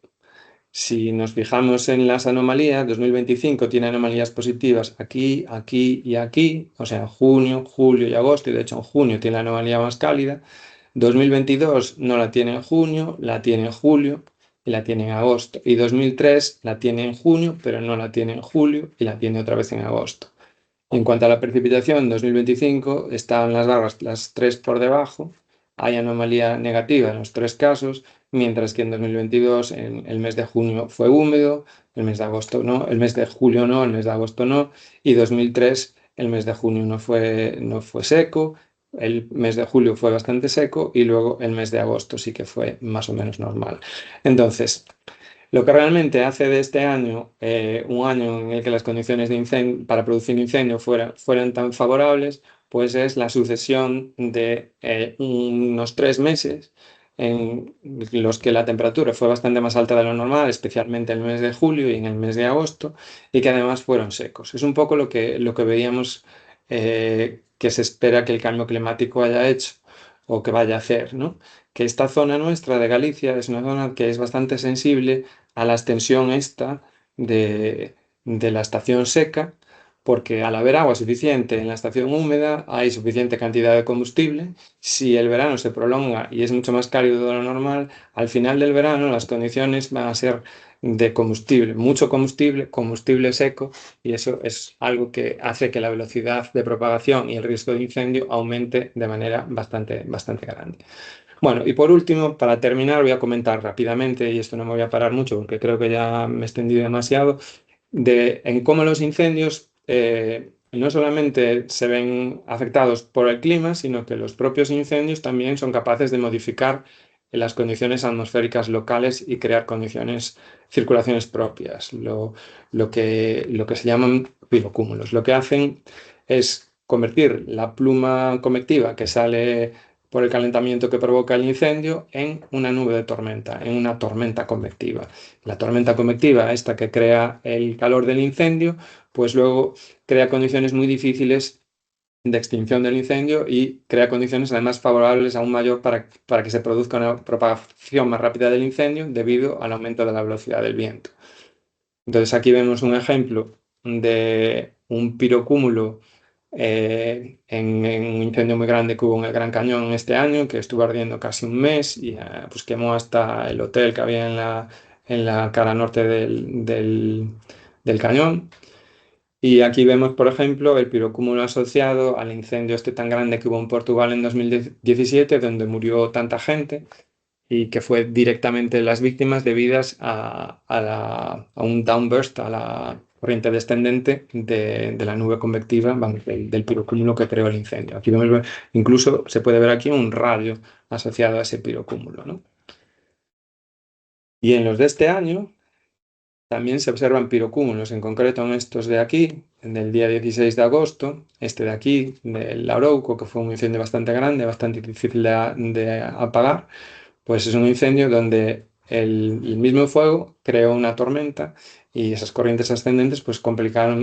Speaker 2: si nos fijamos en las anomalías, 2025 tiene anomalías positivas aquí, aquí y aquí, o sea, en junio, julio y agosto, y de hecho en junio tiene la anomalía más cálida. 2022 no la tiene en junio, la tiene en julio y la tiene en agosto. Y 2003 la tiene en junio, pero no la tiene en julio y la tiene otra vez en agosto. En cuanto a la precipitación, 2025 están las barras las tres por debajo, hay anomalía negativa en los tres casos, mientras que en 2022 en el mes de junio fue húmedo, el mes de agosto no, el mes de julio no, el mes de agosto no, y 2003 el mes de junio no fue seco, el mes de julio fue bastante seco y luego el mes de agosto sí que fue más o menos normal. Entonces, lo que realmente hace de este año un año en el que las condiciones para producir incendio fueran tan favorables, pues es la sucesión de unos 3 meses en los que la temperatura fue bastante más alta de lo normal, especialmente en el mes de julio y en el mes de agosto, y que además fueron secos. Es un poco lo que veíamos que se espera que el cambio climático haya hecho o que vaya a hacer, ¿no? Que esta zona nuestra de Galicia es una zona que es bastante sensible a la extensión esta de la estación seca, porque al haber agua suficiente en la estación húmeda hay suficiente cantidad de combustible. Si el verano se prolonga y es mucho más cálido de lo normal, al final del verano las condiciones van a ser de combustible, mucho combustible, combustible seco, y eso es algo que hace que la velocidad de propagación y el riesgo de incendio aumente de manera bastante, bastante grande. Bueno, y por último, para terminar, voy a comentar rápidamente, y esto no me voy a parar mucho porque creo que ya me he extendido demasiado, en cómo los incendios no solamente se ven afectados por el clima, sino que los propios incendios también son capaces de modificar las condiciones atmosféricas locales y crear circulaciones propias, lo que se llaman pirocúmulos. Lo que hacen es convertir la pluma convectiva que sale por el calentamiento que provoca el incendio en una nube de tormenta, en una tormenta convectiva. La tormenta convectiva, esta que crea el calor del incendio, pues luego crea condiciones muy difíciles de extinción del incendio y crea condiciones además favorables aún mayor para que se produzca una propagación más rápida del incendio debido al aumento de la velocidad del viento. Entonces aquí vemos un ejemplo de un pirocúmulo en un incendio muy grande que hubo en el Gran Cañón este año, que estuvo ardiendo casi un mes y pues quemó hasta el hotel que había en la cara norte del cañón. Y aquí vemos, por ejemplo, el pirocúmulo asociado al incendio este tan grande que hubo en Portugal en 2017, donde murió tanta gente y que fue directamente las víctimas debidas a un downburst, a la corriente descendente de la nube convectiva, vamos, del pirocúmulo que creó el incendio. Aquí vemos, incluso se puede ver aquí un radio asociado a ese pirocúmulo, ¿no? Y en los de este año también se observan pirocúmulos, en concreto en estos de aquí, del día 16 de agosto, este de aquí, del Arauco, que fue un incendio bastante grande, bastante difícil de apagar. Pues es un incendio donde el mismo fuego creó una tormenta y esas corrientes ascendentes, pues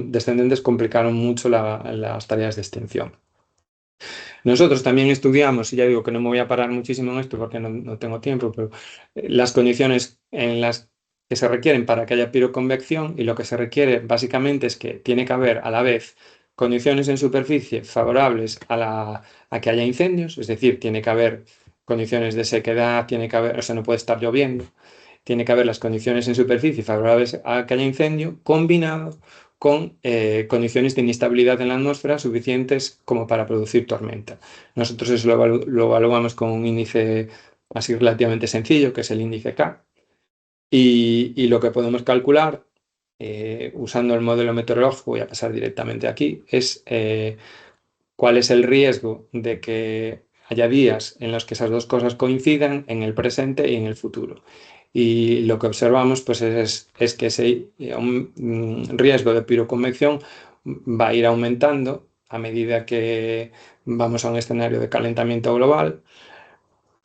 Speaker 2: descendentes complicaron mucho las tareas de extinción. Nosotros también estudiamos, y ya digo que no me voy a parar muchísimo en esto porque no tengo tiempo, pero las condiciones en las que se requieren para que haya piroconvección, y lo que se requiere básicamente es que tiene que haber a la vez condiciones en superficie favorables a que haya incendios, es decir, tiene que haber condiciones de sequedad, tiene que haber, o sea, no puede estar lloviendo, tiene que haber las condiciones en superficie favorables a que haya incendio, combinado con condiciones de inestabilidad en la atmósfera suficientes como para producir tormenta. Nosotros eso lo evaluamos con un índice así relativamente sencillo, que es el índice K, y lo que podemos calcular usando el modelo meteorológico, voy a pasar directamente aquí, es cuál es el riesgo de que haya días en los que esas dos cosas coincidan en el presente y en el futuro. Y lo que observamos pues, es que ese riesgo de piroconvección va a ir aumentando a medida que vamos a un escenario de calentamiento global,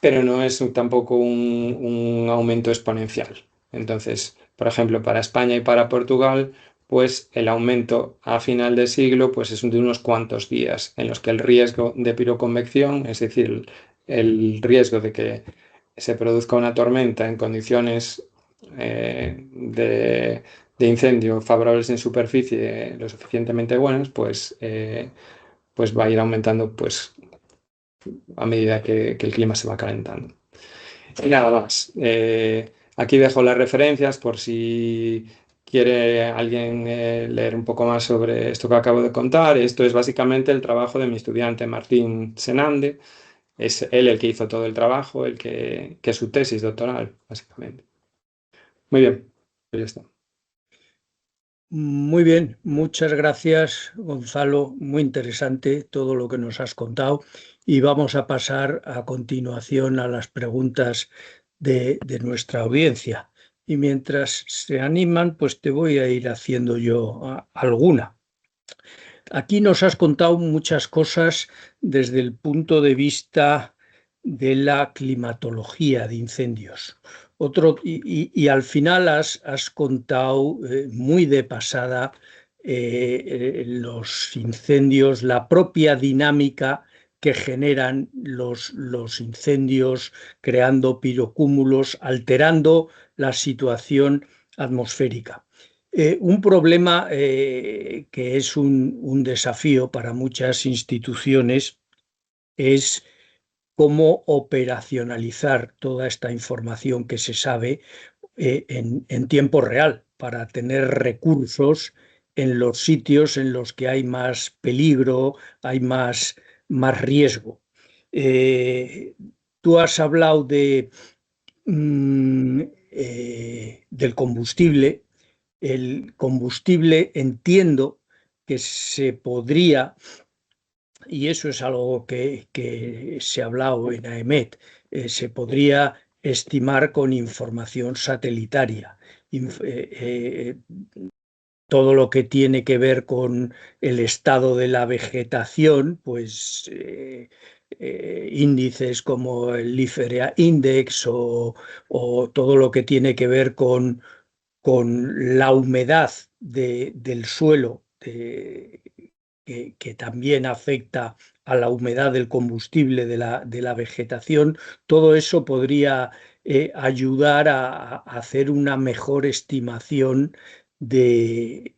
Speaker 2: pero no es tampoco un aumento exponencial. Entonces, por ejemplo, para España y para Portugal, pues el aumento a final de siglo pues es de unos cuantos días en los que el riesgo de piroconvección, es decir, el riesgo de que se produzca una tormenta en condiciones de incendio favorables en superficie lo suficientemente buenas, pues va a ir aumentando pues, a medida que el clima se va calentando. Y nada más. Aquí dejo las referencias por si quiere alguien leer un poco más sobre esto que acabo de contar. Esto es básicamente el trabajo de mi estudiante Martín Senande. Es él el que hizo todo el trabajo, que es su tesis doctoral, básicamente. Muy bien, pues ya está.
Speaker 1: Muy bien, muchas gracias, Gonzalo. Muy interesante todo lo que nos has contado. Y vamos a pasar a continuación a las preguntas de nuestra audiencia. Y mientras se animan, pues te voy a ir haciendo yo alguna. Aquí nos has contado muchas cosas desde el punto de vista de la climatología de incendios. Y al final has contado muy de pasada los incendios, la propia dinámica que generan los incendios, creando pirocúmulos, alterando la situación atmosférica. Un problema que es un desafío para muchas instituciones es cómo operacionalizar toda esta información que se sabe en tiempo real para tener recursos en los sitios en los que hay más peligro, hay más riesgo. Eh, Tú has hablado mm, del combustible. El combustible entiendo que se podría, y eso es algo que se ha hablado en AEMET, se podría estimar con información satelital. Todo lo que tiene que ver con el estado de la vegetación, pues índices como el Liferea Index o todo lo que tiene que ver con la humedad del suelo, que también afecta a la humedad del combustible de la vegetación, todo eso podría ayudar a hacer una mejor estimación de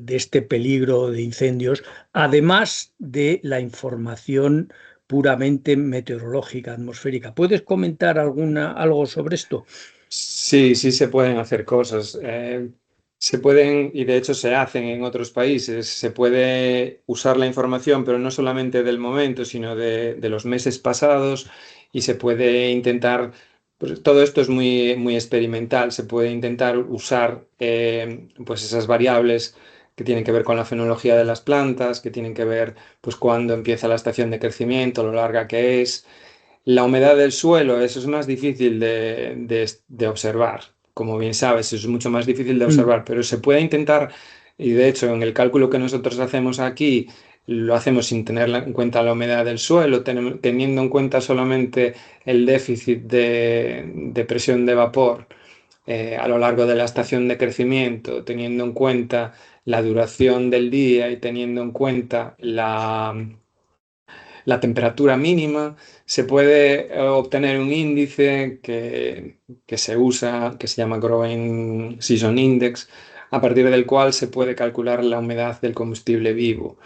Speaker 1: este peligro de incendios, además de la información puramente meteorológica, atmosférica. ¿Puedes comentar algo sobre esto?
Speaker 2: Sí, sí se pueden hacer cosas. Se pueden, y de hecho se hacen en otros países, se puede usar la información, pero no solamente del momento, sino de los meses pasados, y se puede intentar, pues todo esto es muy, muy experimental, se puede intentar usar pues esas variables que tienen que ver con la fenología de las plantas, que tienen que ver pues cuándo empieza la estación de crecimiento, lo larga que es. La humedad del suelo, eso es más difícil de observar. Como bien sabes, eso es mucho más difícil de
Speaker 1: Mm,
Speaker 2: observar, pero se puede intentar, y de hecho en el cálculo que nosotros hacemos aquí, lo hacemos sin tener en cuenta la humedad del suelo, teniendo en cuenta solamente el déficit de presión de vapor a lo largo de la estación de crecimiento, teniendo en cuenta la duración del día y teniendo en cuenta la temperatura mínima, se puede obtener un índice que se usa, que se llama Growing Season Index, a partir del cual se puede calcular la humedad del combustible vivo.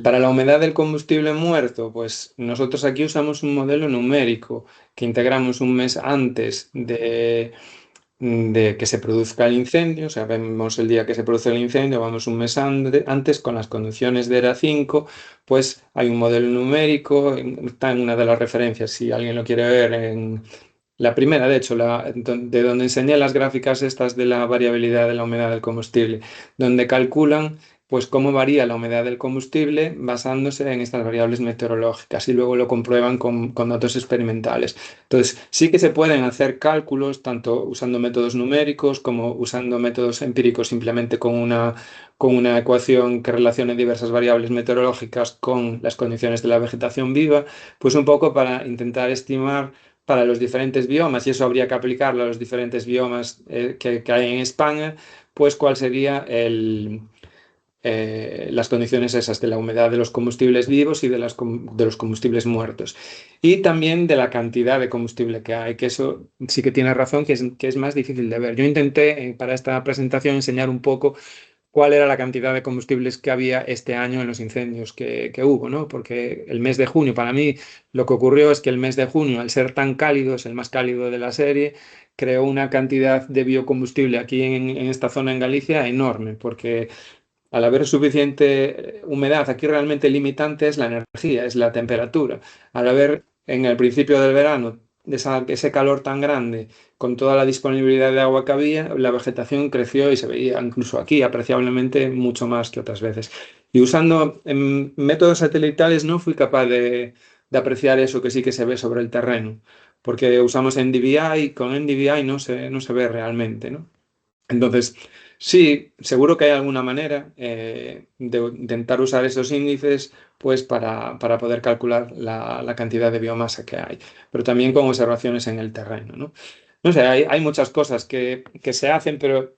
Speaker 2: Para la humedad del combustible muerto, pues nosotros aquí usamos un modelo numérico que integramos un mes antes de que se produzca el incendio, o sea, vemos el día que se produce el incendio, vamos un mes antes con las condiciones de ERA 5, pues hay un modelo numérico, está en una de las referencias, si alguien lo quiere ver, en la primera, de hecho, de donde enseñé las gráficas estas de la variabilidad de la humedad del combustible, donde calculan pues cómo varía la humedad del combustible basándose en estas variables meteorológicas y luego lo comprueban con datos experimentales. Entonces, sí que se pueden hacer cálculos tanto usando métodos numéricos como usando métodos empíricos simplemente con una ecuación que relacione diversas variables meteorológicas con las condiciones de la vegetación viva, pues un poco para intentar estimar para los diferentes biomas, y eso habría que aplicarlo a los diferentes biomas que hay en España, pues cuál sería las condiciones esas de la humedad de los combustibles vivos y de los combustibles muertos. Y también de la cantidad de combustible que hay, que eso sí que tiene razón, que es más difícil de ver. Yo intenté para esta presentación enseñar un poco cuál era la cantidad de combustibles que había este año en los incendios que hubo, ¿no? Porque el mes de junio, para mí, lo que ocurrió es que el mes de junio, al ser tan cálido, es el más cálido de la serie, creó una cantidad de biocombustible aquí en esta zona en Galicia enorme, porque al haber suficiente humedad, aquí realmente el limitante es la energía, es la temperatura. Al haber en el principio del verano ese calor tan grande, con toda la disponibilidad de agua que había, la vegetación creció y se veía incluso aquí apreciablemente mucho más que otras veces. Y usando métodos satelitales no fui capaz de apreciar eso que sí que se ve sobre el terreno, porque usamos NDVI y con NDVI no se ve realmente, ¿no? Entonces, sí, seguro que hay alguna manera de intentar usar esos índices pues para poder calcular la cantidad de biomasa que hay, pero también con observaciones en el terreno, ¿no? No sé, hay muchas cosas que se hacen, pero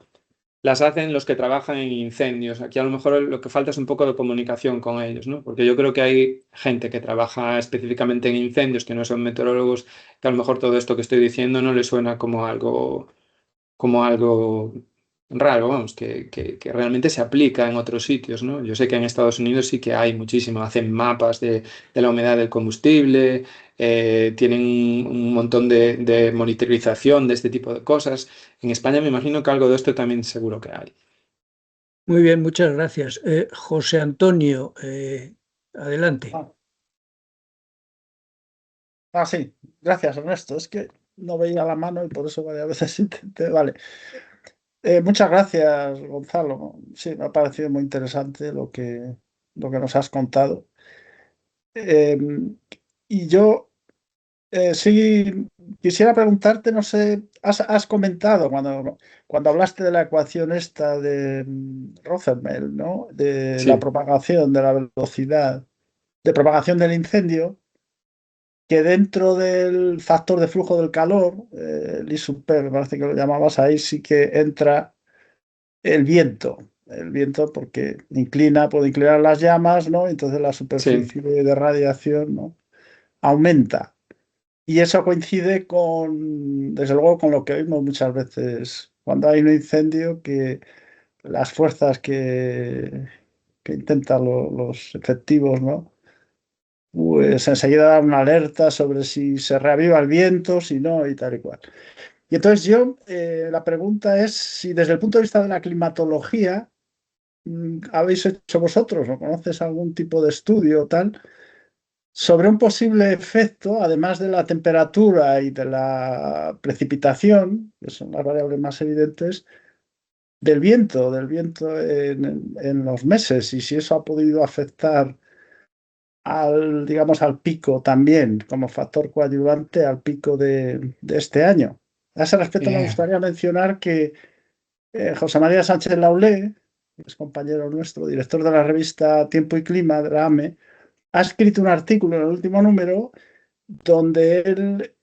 Speaker 2: las hacen los que trabajan en incendios. Aquí a lo mejor lo que falta es un poco de comunicación con ellos, ¿no? Porque yo creo que hay gente que trabaja específicamente en incendios, que no son meteorólogos, que a lo mejor todo esto que estoy diciendo no les suena como algo raro, vamos, que realmente se aplica en otros sitios, ¿no? Yo sé que en Estados Unidos sí que hay muchísimo, hacen mapas de la humedad del combustible, tienen un montón de monitorización de este tipo de cosas. En España me imagino que algo de esto también seguro que hay.
Speaker 1: Muy bien, muchas gracias. José Antonio, adelante.
Speaker 3: Sí, gracias Ernesto. Es que no veía la mano y por eso varias veces intenté. Vale. Muchas gracias, Gonzalo. Sí, me ha parecido muy interesante lo que nos has contado. Eh, y yo sí quisiera preguntarte, no sé, has comentado cuando hablaste de la ecuación esta de Rothermel, ¿no? De la
Speaker 2: Sí,
Speaker 3: propagación, de la velocidad de propagación del incendio, que dentro del factor de flujo del calor, el I sub P, me parece que lo llamabas, ahí sí que entra el viento. El viento porque puede inclinar las llamas, ¿no? Entonces la
Speaker 2: sí,
Speaker 3: superficie de radiación, ¿no? Aumenta. Y eso coincide desde luego, con lo que oímos muchas veces cuando hay un incendio, que las fuerzas que intentan los efectivos, ¿no? Pues enseguida dan una alerta sobre si se reaviva el viento, si no, y tal y cual. Y entonces la pregunta es si desde el punto de vista de la climatología, habéis hecho vosotros o conoces algún tipo de estudio o tal sobre un posible efecto, además de la temperatura y de la precipitación, que son las variables más evidentes, del viento en los meses, y si eso ha podido afectar digamos, al pico también, como factor coadyuvante al pico de este año. A ese respecto me
Speaker 2: eh,
Speaker 3: gustaría mencionar que José María Sánchez Laulé, es compañero nuestro, director de la revista Tiempo y Clima de la AME, ha escrito un artículo en el último número donde él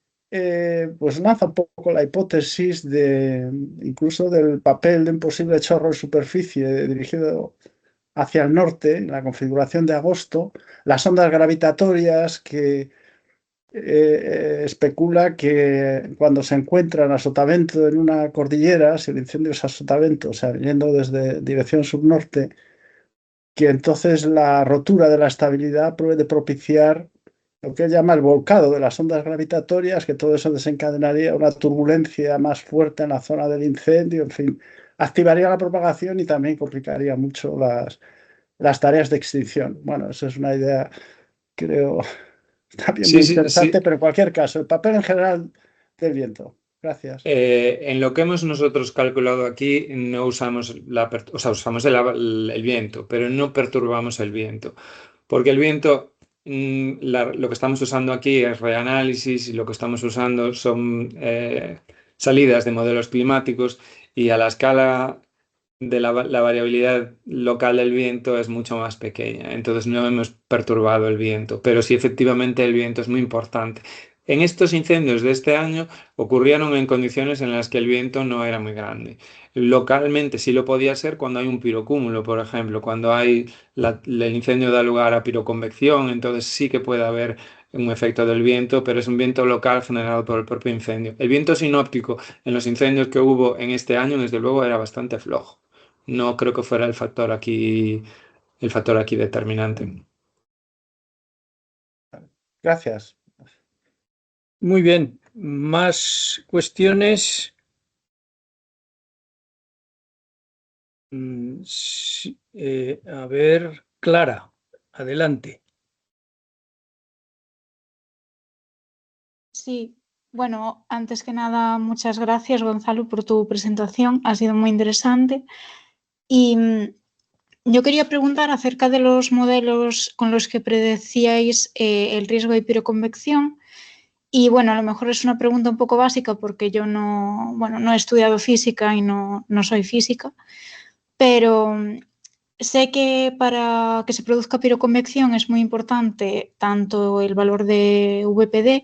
Speaker 3: pues lanza un poco la hipótesis de incluso del papel de un posible chorro en superficie dirigido hacia el norte, en la configuración de agosto, las ondas gravitatorias que especula que cuando se encuentran a sotavento en una cordillera, si el incendio es a sotavento, o sea, yendo desde dirección subnorte, que entonces la rotura de la estabilidad puede propiciar lo que él llama el volcado de las ondas gravitatorias, que todo eso desencadenaría una turbulencia más fuerte en la zona del incendio, en fin, activaría la propagación y también complicaría mucho las tareas de extinción. Bueno, esa es una idea, creo, también muy
Speaker 2: Sí, sí,
Speaker 3: interesante,
Speaker 2: sí.
Speaker 3: pero en cualquier caso, el papel en general del viento. Gracias.
Speaker 2: En lo que hemos nosotros calculado aquí, no usamos o sea, usamos el viento, pero no perturbamos el viento, porque el viento, lo que estamos usando aquí es reanálisis y lo que estamos usando son salidas de modelos climáticos y a la escala de la variabilidad local del viento es mucho más pequeña, entonces no hemos perturbado el viento, pero sí efectivamente el viento es muy importante. En estos incendios de este año ocurrieron en condiciones en las que el viento no era muy grande. Localmente sí lo podía ser cuando hay un pirocúmulo, por ejemplo, cuando el incendio da lugar a piroconvección, entonces sí que puede haber un efecto del viento, pero es un viento local generado por el propio incendio. El viento sinóptico en los incendios que hubo en este año, desde luego, era bastante flojo. No creo que fuera el factor aquí determinante.
Speaker 3: Gracias.
Speaker 1: Muy bien. ¿Más cuestiones? Sí, a ver, Clara, adelante.
Speaker 4: Sí, bueno, antes que nada, muchas gracias, Gonzalo, por tu presentación. Ha sido muy interesante. Y yo quería preguntar acerca de los modelos con los que predecíais el riesgo de piroconvección. Y bueno, a lo mejor es una pregunta un poco básica porque yo no, bueno, no he estudiado física y no soy física, pero sé que para que se produzca piroconvección es muy importante tanto el valor de VPD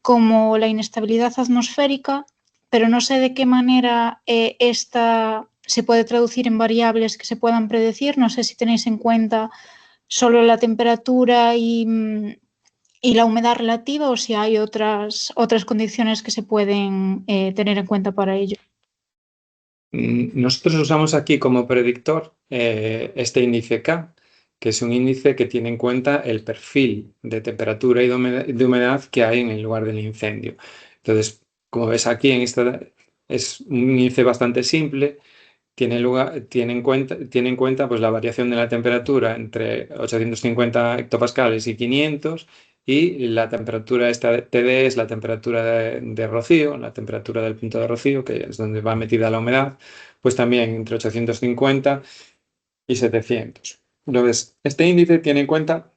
Speaker 4: como la inestabilidad atmosférica, pero no sé de qué manera esta se puede traducir en variables que se puedan predecir. No sé si tenéis en cuenta solo la temperatura y la humedad relativa o si hay otras condiciones que se pueden tener en cuenta para ello.
Speaker 2: Nosotros usamos aquí como predictor este índice K, que es un índice que tiene en cuenta el perfil de temperatura y de humedad que hay en el lugar del incendio. Entonces, como ves aquí, es un índice bastante simple. Tiene en cuenta pues, la variación de la temperatura entre 850 hectopascales y 500, y la temperatura esta de TD es la temperatura de rocío, la temperatura del punto de rocío, que es donde va metida la humedad, pues también entre 850 y 700. Entonces, este índice tiene en cuenta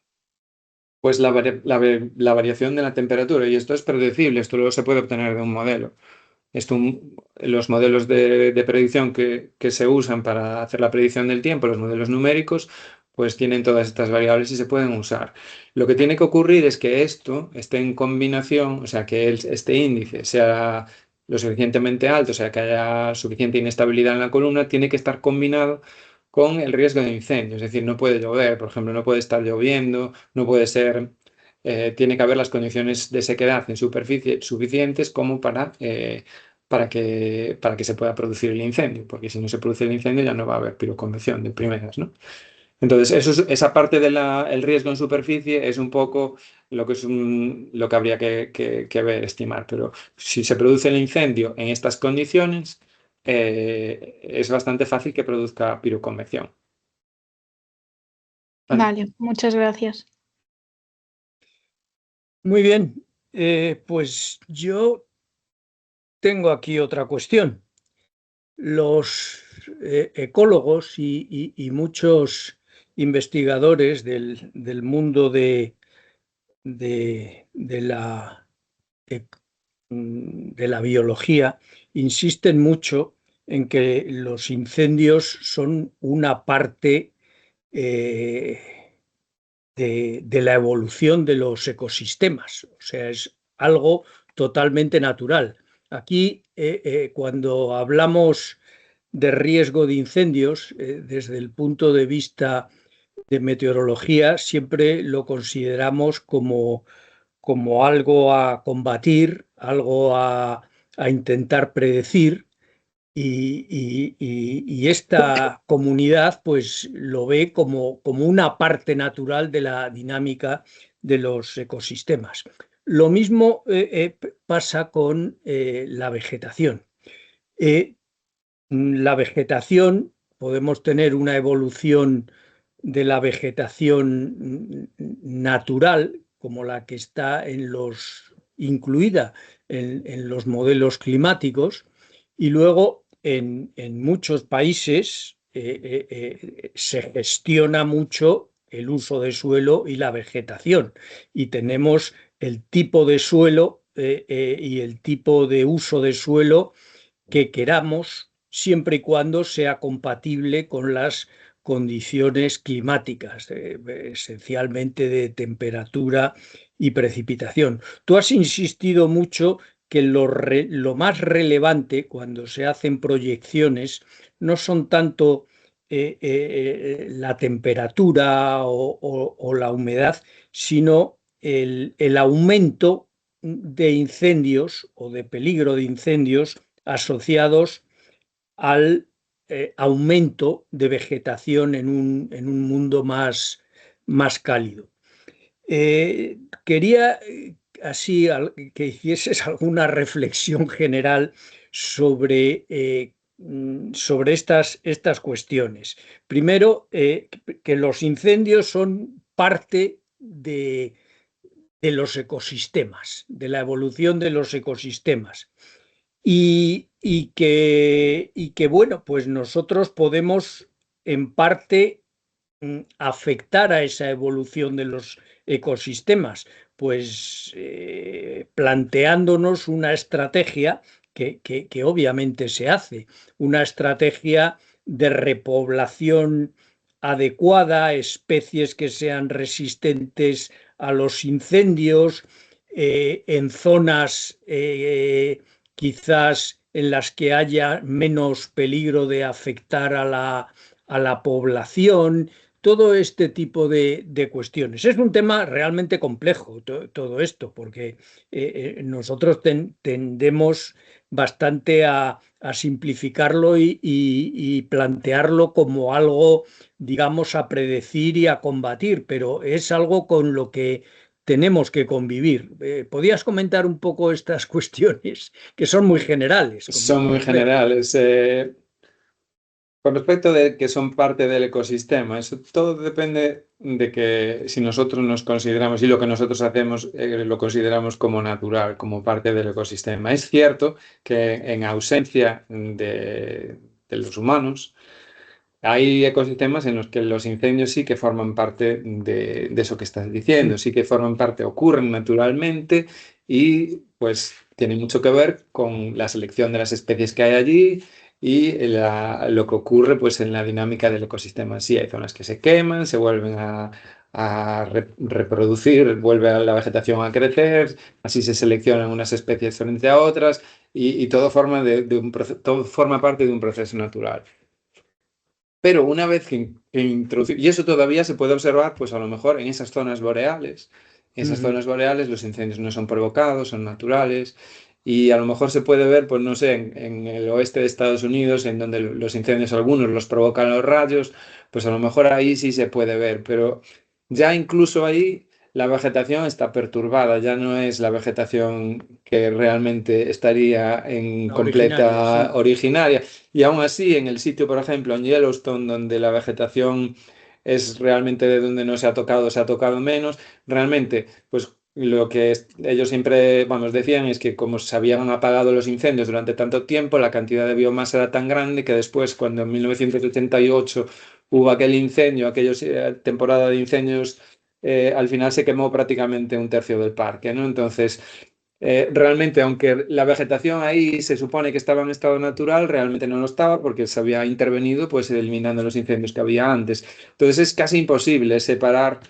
Speaker 2: pues, la variación de la temperatura, y esto es predecible, esto luego se puede obtener de un modelo. Los modelos de predicción que se usan para hacer la predicción del tiempo, los modelos numéricos, pues tienen todas estas variables y se pueden usar. Lo que tiene que ocurrir es que esto esté en combinación, o sea, que este índice sea lo suficientemente alto, o sea, que haya suficiente inestabilidad en la columna, tiene que estar combinado con el riesgo de incendio. Es decir, no puede llover, por ejemplo, no puede estar lloviendo, no puede ser... tiene que haber las condiciones de sequedad en superficie suficientes como para que se pueda producir el incendio, porque si no se produce el incendio ya no va a haber piroconvección de primeras, ¿no? Entonces, esa parte del riesgo en superficie es un poco lo que habría que ver, estimar, pero si se produce el incendio en estas condiciones, es bastante fácil que produzca piroconvección.
Speaker 4: Vale, muchas gracias.
Speaker 1: Muy bien, pues yo tengo aquí otra cuestión. Los ecólogos y muchos investigadores del mundo de la, de la biología insisten mucho en que los incendios son una parte de la evolución de los ecosistemas, o sea, es algo totalmente natural. Aquí, cuando hablamos de riesgo de incendios, desde el punto de vista de meteorología, siempre lo consideramos como algo a combatir, algo a intentar predecir, y esta comunidad pues lo ve como una parte natural de la dinámica de los ecosistemas. Lo mismo pasa con la vegetación. La vegetación, podemos tener una evolución de la vegetación natural, como la que está incluida en los modelos climáticos, y luego en muchos países se gestiona mucho el uso de suelo y la vegetación, y tenemos el tipo de suelo y el tipo de uso de suelo que queramos, siempre y cuando sea compatible con las condiciones climáticas, esencialmente de temperatura y precipitación. Tú has insistido mucho que lo más relevante cuando se hacen proyecciones no son tanto la temperatura o la humedad, sino el aumento de incendios o de peligro de incendios asociados al aumento de vegetación en un mundo más cálido. Quería así que hicieses alguna reflexión general sobre estas cuestiones. Primero, que los incendios son parte de los ecosistemas, de la evolución de los ecosistemas. Y que, bueno, pues nosotros podemos en parte afectar a esa evolución de los ecosistemas, pues planteándonos una estrategia que obviamente se hace, una estrategia de repoblación adecuada, especies que sean resistentes a los incendios, en zonas quizás en las que haya menos peligro de afectar a la población, todo este tipo de cuestiones. Es un tema realmente complejo todo esto, porque nosotros tendemos bastante a simplificarlo y plantearlo como algo, digamos, a predecir y a combatir, pero es algo con lo que tenemos que convivir. ¿Podías comentar un poco estas cuestiones que son muy generales?
Speaker 2: Son muy generales. Con respecto de que son parte del ecosistema, eso todo depende de que si nosotros nos consideramos y lo que nosotros hacemos lo consideramos como natural, como parte del ecosistema. Es cierto que en ausencia de los humanos, hay ecosistemas en los que los incendios sí que forman parte de eso que estás diciendo, sí que forman parte, ocurren naturalmente y pues tienen mucho que ver con la selección de las especies que hay allí y lo que ocurre pues en la dinámica del ecosistema. Sí, hay zonas que se queman, se vuelven a reproducir, vuelve la vegetación a crecer, así se seleccionan unas especies frente a otras y todo todo forma parte de un proceso natural. Pero una vez que introducimos, y eso todavía se puede observar, pues a lo mejor en esas zonas boreales. En esas zonas boreales los incendios no son provocados, son naturales. Y a lo mejor se puede ver, pues no sé, en el oeste de Estados Unidos, en donde los incendios algunos los provocan los rayos, pues a lo mejor ahí sí se puede ver. Pero ya incluso ahí la vegetación está perturbada, ya no es la vegetación que realmente estaría en completa originaria. Y aún así, en el sitio, por ejemplo, en Yellowstone, donde la vegetación es realmente de donde no se ha tocado menos, realmente, pues lo que ellos siempre, vamos, decían es que como se habían apagado los incendios durante tanto tiempo, la cantidad de biomasa era tan grande que después, cuando en 1988 hubo aquel incendio, aquella temporada de incendios, al final se quemó prácticamente un tercio del parque, ¿no? Entonces, realmente, aunque la vegetación ahí se supone que estaba en estado natural, realmente no lo estaba porque se había intervenido pues eliminando los incendios que había antes. Entonces es casi imposible separar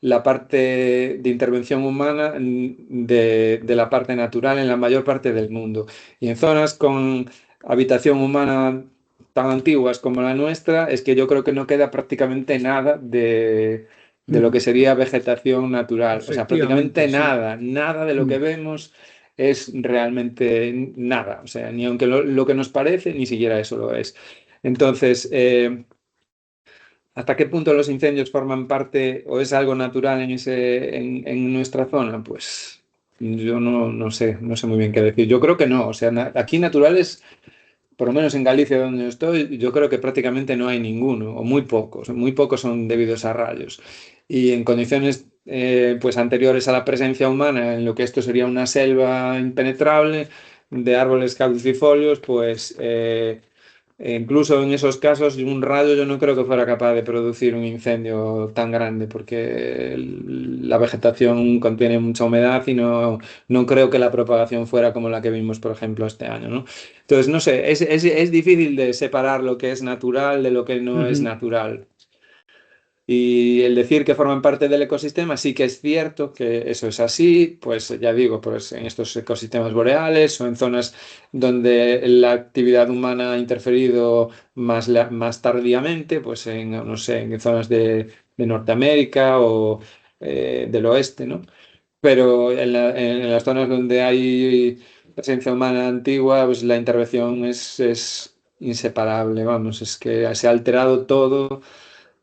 Speaker 2: la parte de intervención humana de la parte natural en la mayor parte del mundo. Y en zonas con habitación humana tan antiguas como la nuestra, es que yo creo que no queda prácticamente nada de lo que sería vegetación natural. O sea, prácticamente
Speaker 1: Sí.
Speaker 2: nada de lo que vemos es realmente nada. O sea, ni aunque lo que nos parece, ni siquiera eso lo es. Entonces, ¿hasta qué punto los incendios forman parte o es algo natural en nuestra zona? Pues yo no sé muy bien qué decir. Yo creo que no. O sea, aquí naturales, por lo menos en Galicia donde estoy, yo creo que prácticamente no hay ninguno, o muy pocos son debidos a rayos. Y en condiciones pues anteriores a la presencia humana, en lo que esto sería una selva impenetrable de árboles caducifolios, pues incluso en esos casos un rayo yo no creo que fuera capaz de producir un incendio tan grande, porque la vegetación contiene mucha humedad y no creo que la propagación fuera como la que vimos, por ejemplo, este año, ¿no? Entonces, no sé, es difícil de separar lo que es natural de lo que no es natural. Y el decir que forman parte del ecosistema, sí que es cierto que eso es así, pues ya digo, pues en estos ecosistemas boreales o en zonas donde la actividad humana ha interferido más tardíamente, pues en, no sé, en zonas de Norteamérica o del oeste, ¿no? Pero en las zonas donde hay presencia humana antigua, pues la intervención es inseparable, vamos, es que se ha alterado todo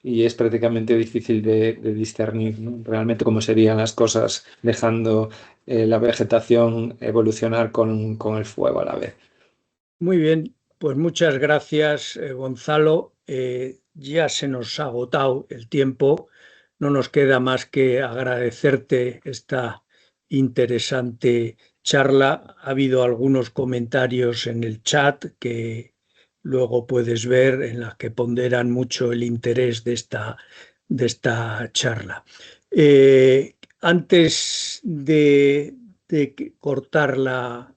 Speaker 2: y es prácticamente difícil de discernir, ¿no? Realmente cómo serían las cosas dejando la vegetación evolucionar con el fuego a la vez.
Speaker 1: Muy bien, pues muchas gracias, Gonzalo. Ya se nos ha agotado el tiempo. No nos queda más que agradecerte esta interesante charla. Ha habido algunos comentarios en el chat que luego puedes ver en las que ponderan mucho el interés de esta charla. Antes de cortar la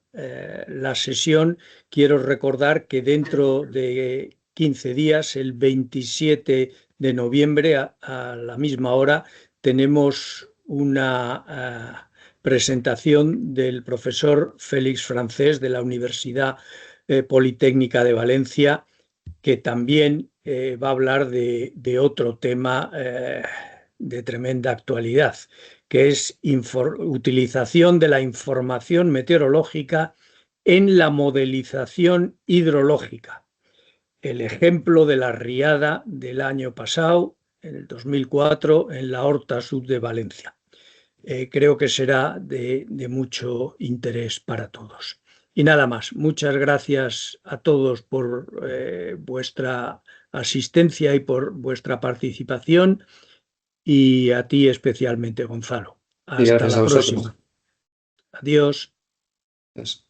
Speaker 1: sesión, quiero recordar que dentro de 15 días, el 27 de noviembre, a la misma hora, tenemos una presentación del profesor Félix Francés de la Universidad Politécnica de Valencia, que también va a hablar de otro tema de tremenda actualidad, que es utilización de la información meteorológica en la modelización hidrológica. El ejemplo de la riada del año pasado, en el 2004, en la Horta Sud de Valencia. Creo que será de mucho interés para todos. Y nada más, muchas gracias a todos por vuestra asistencia y por vuestra participación, y a ti especialmente, Gonzalo.
Speaker 2: Y
Speaker 1: Hasta
Speaker 2: gracias a
Speaker 1: la
Speaker 2: vosotros.
Speaker 1: próxima. Adiós.
Speaker 2: Adiós.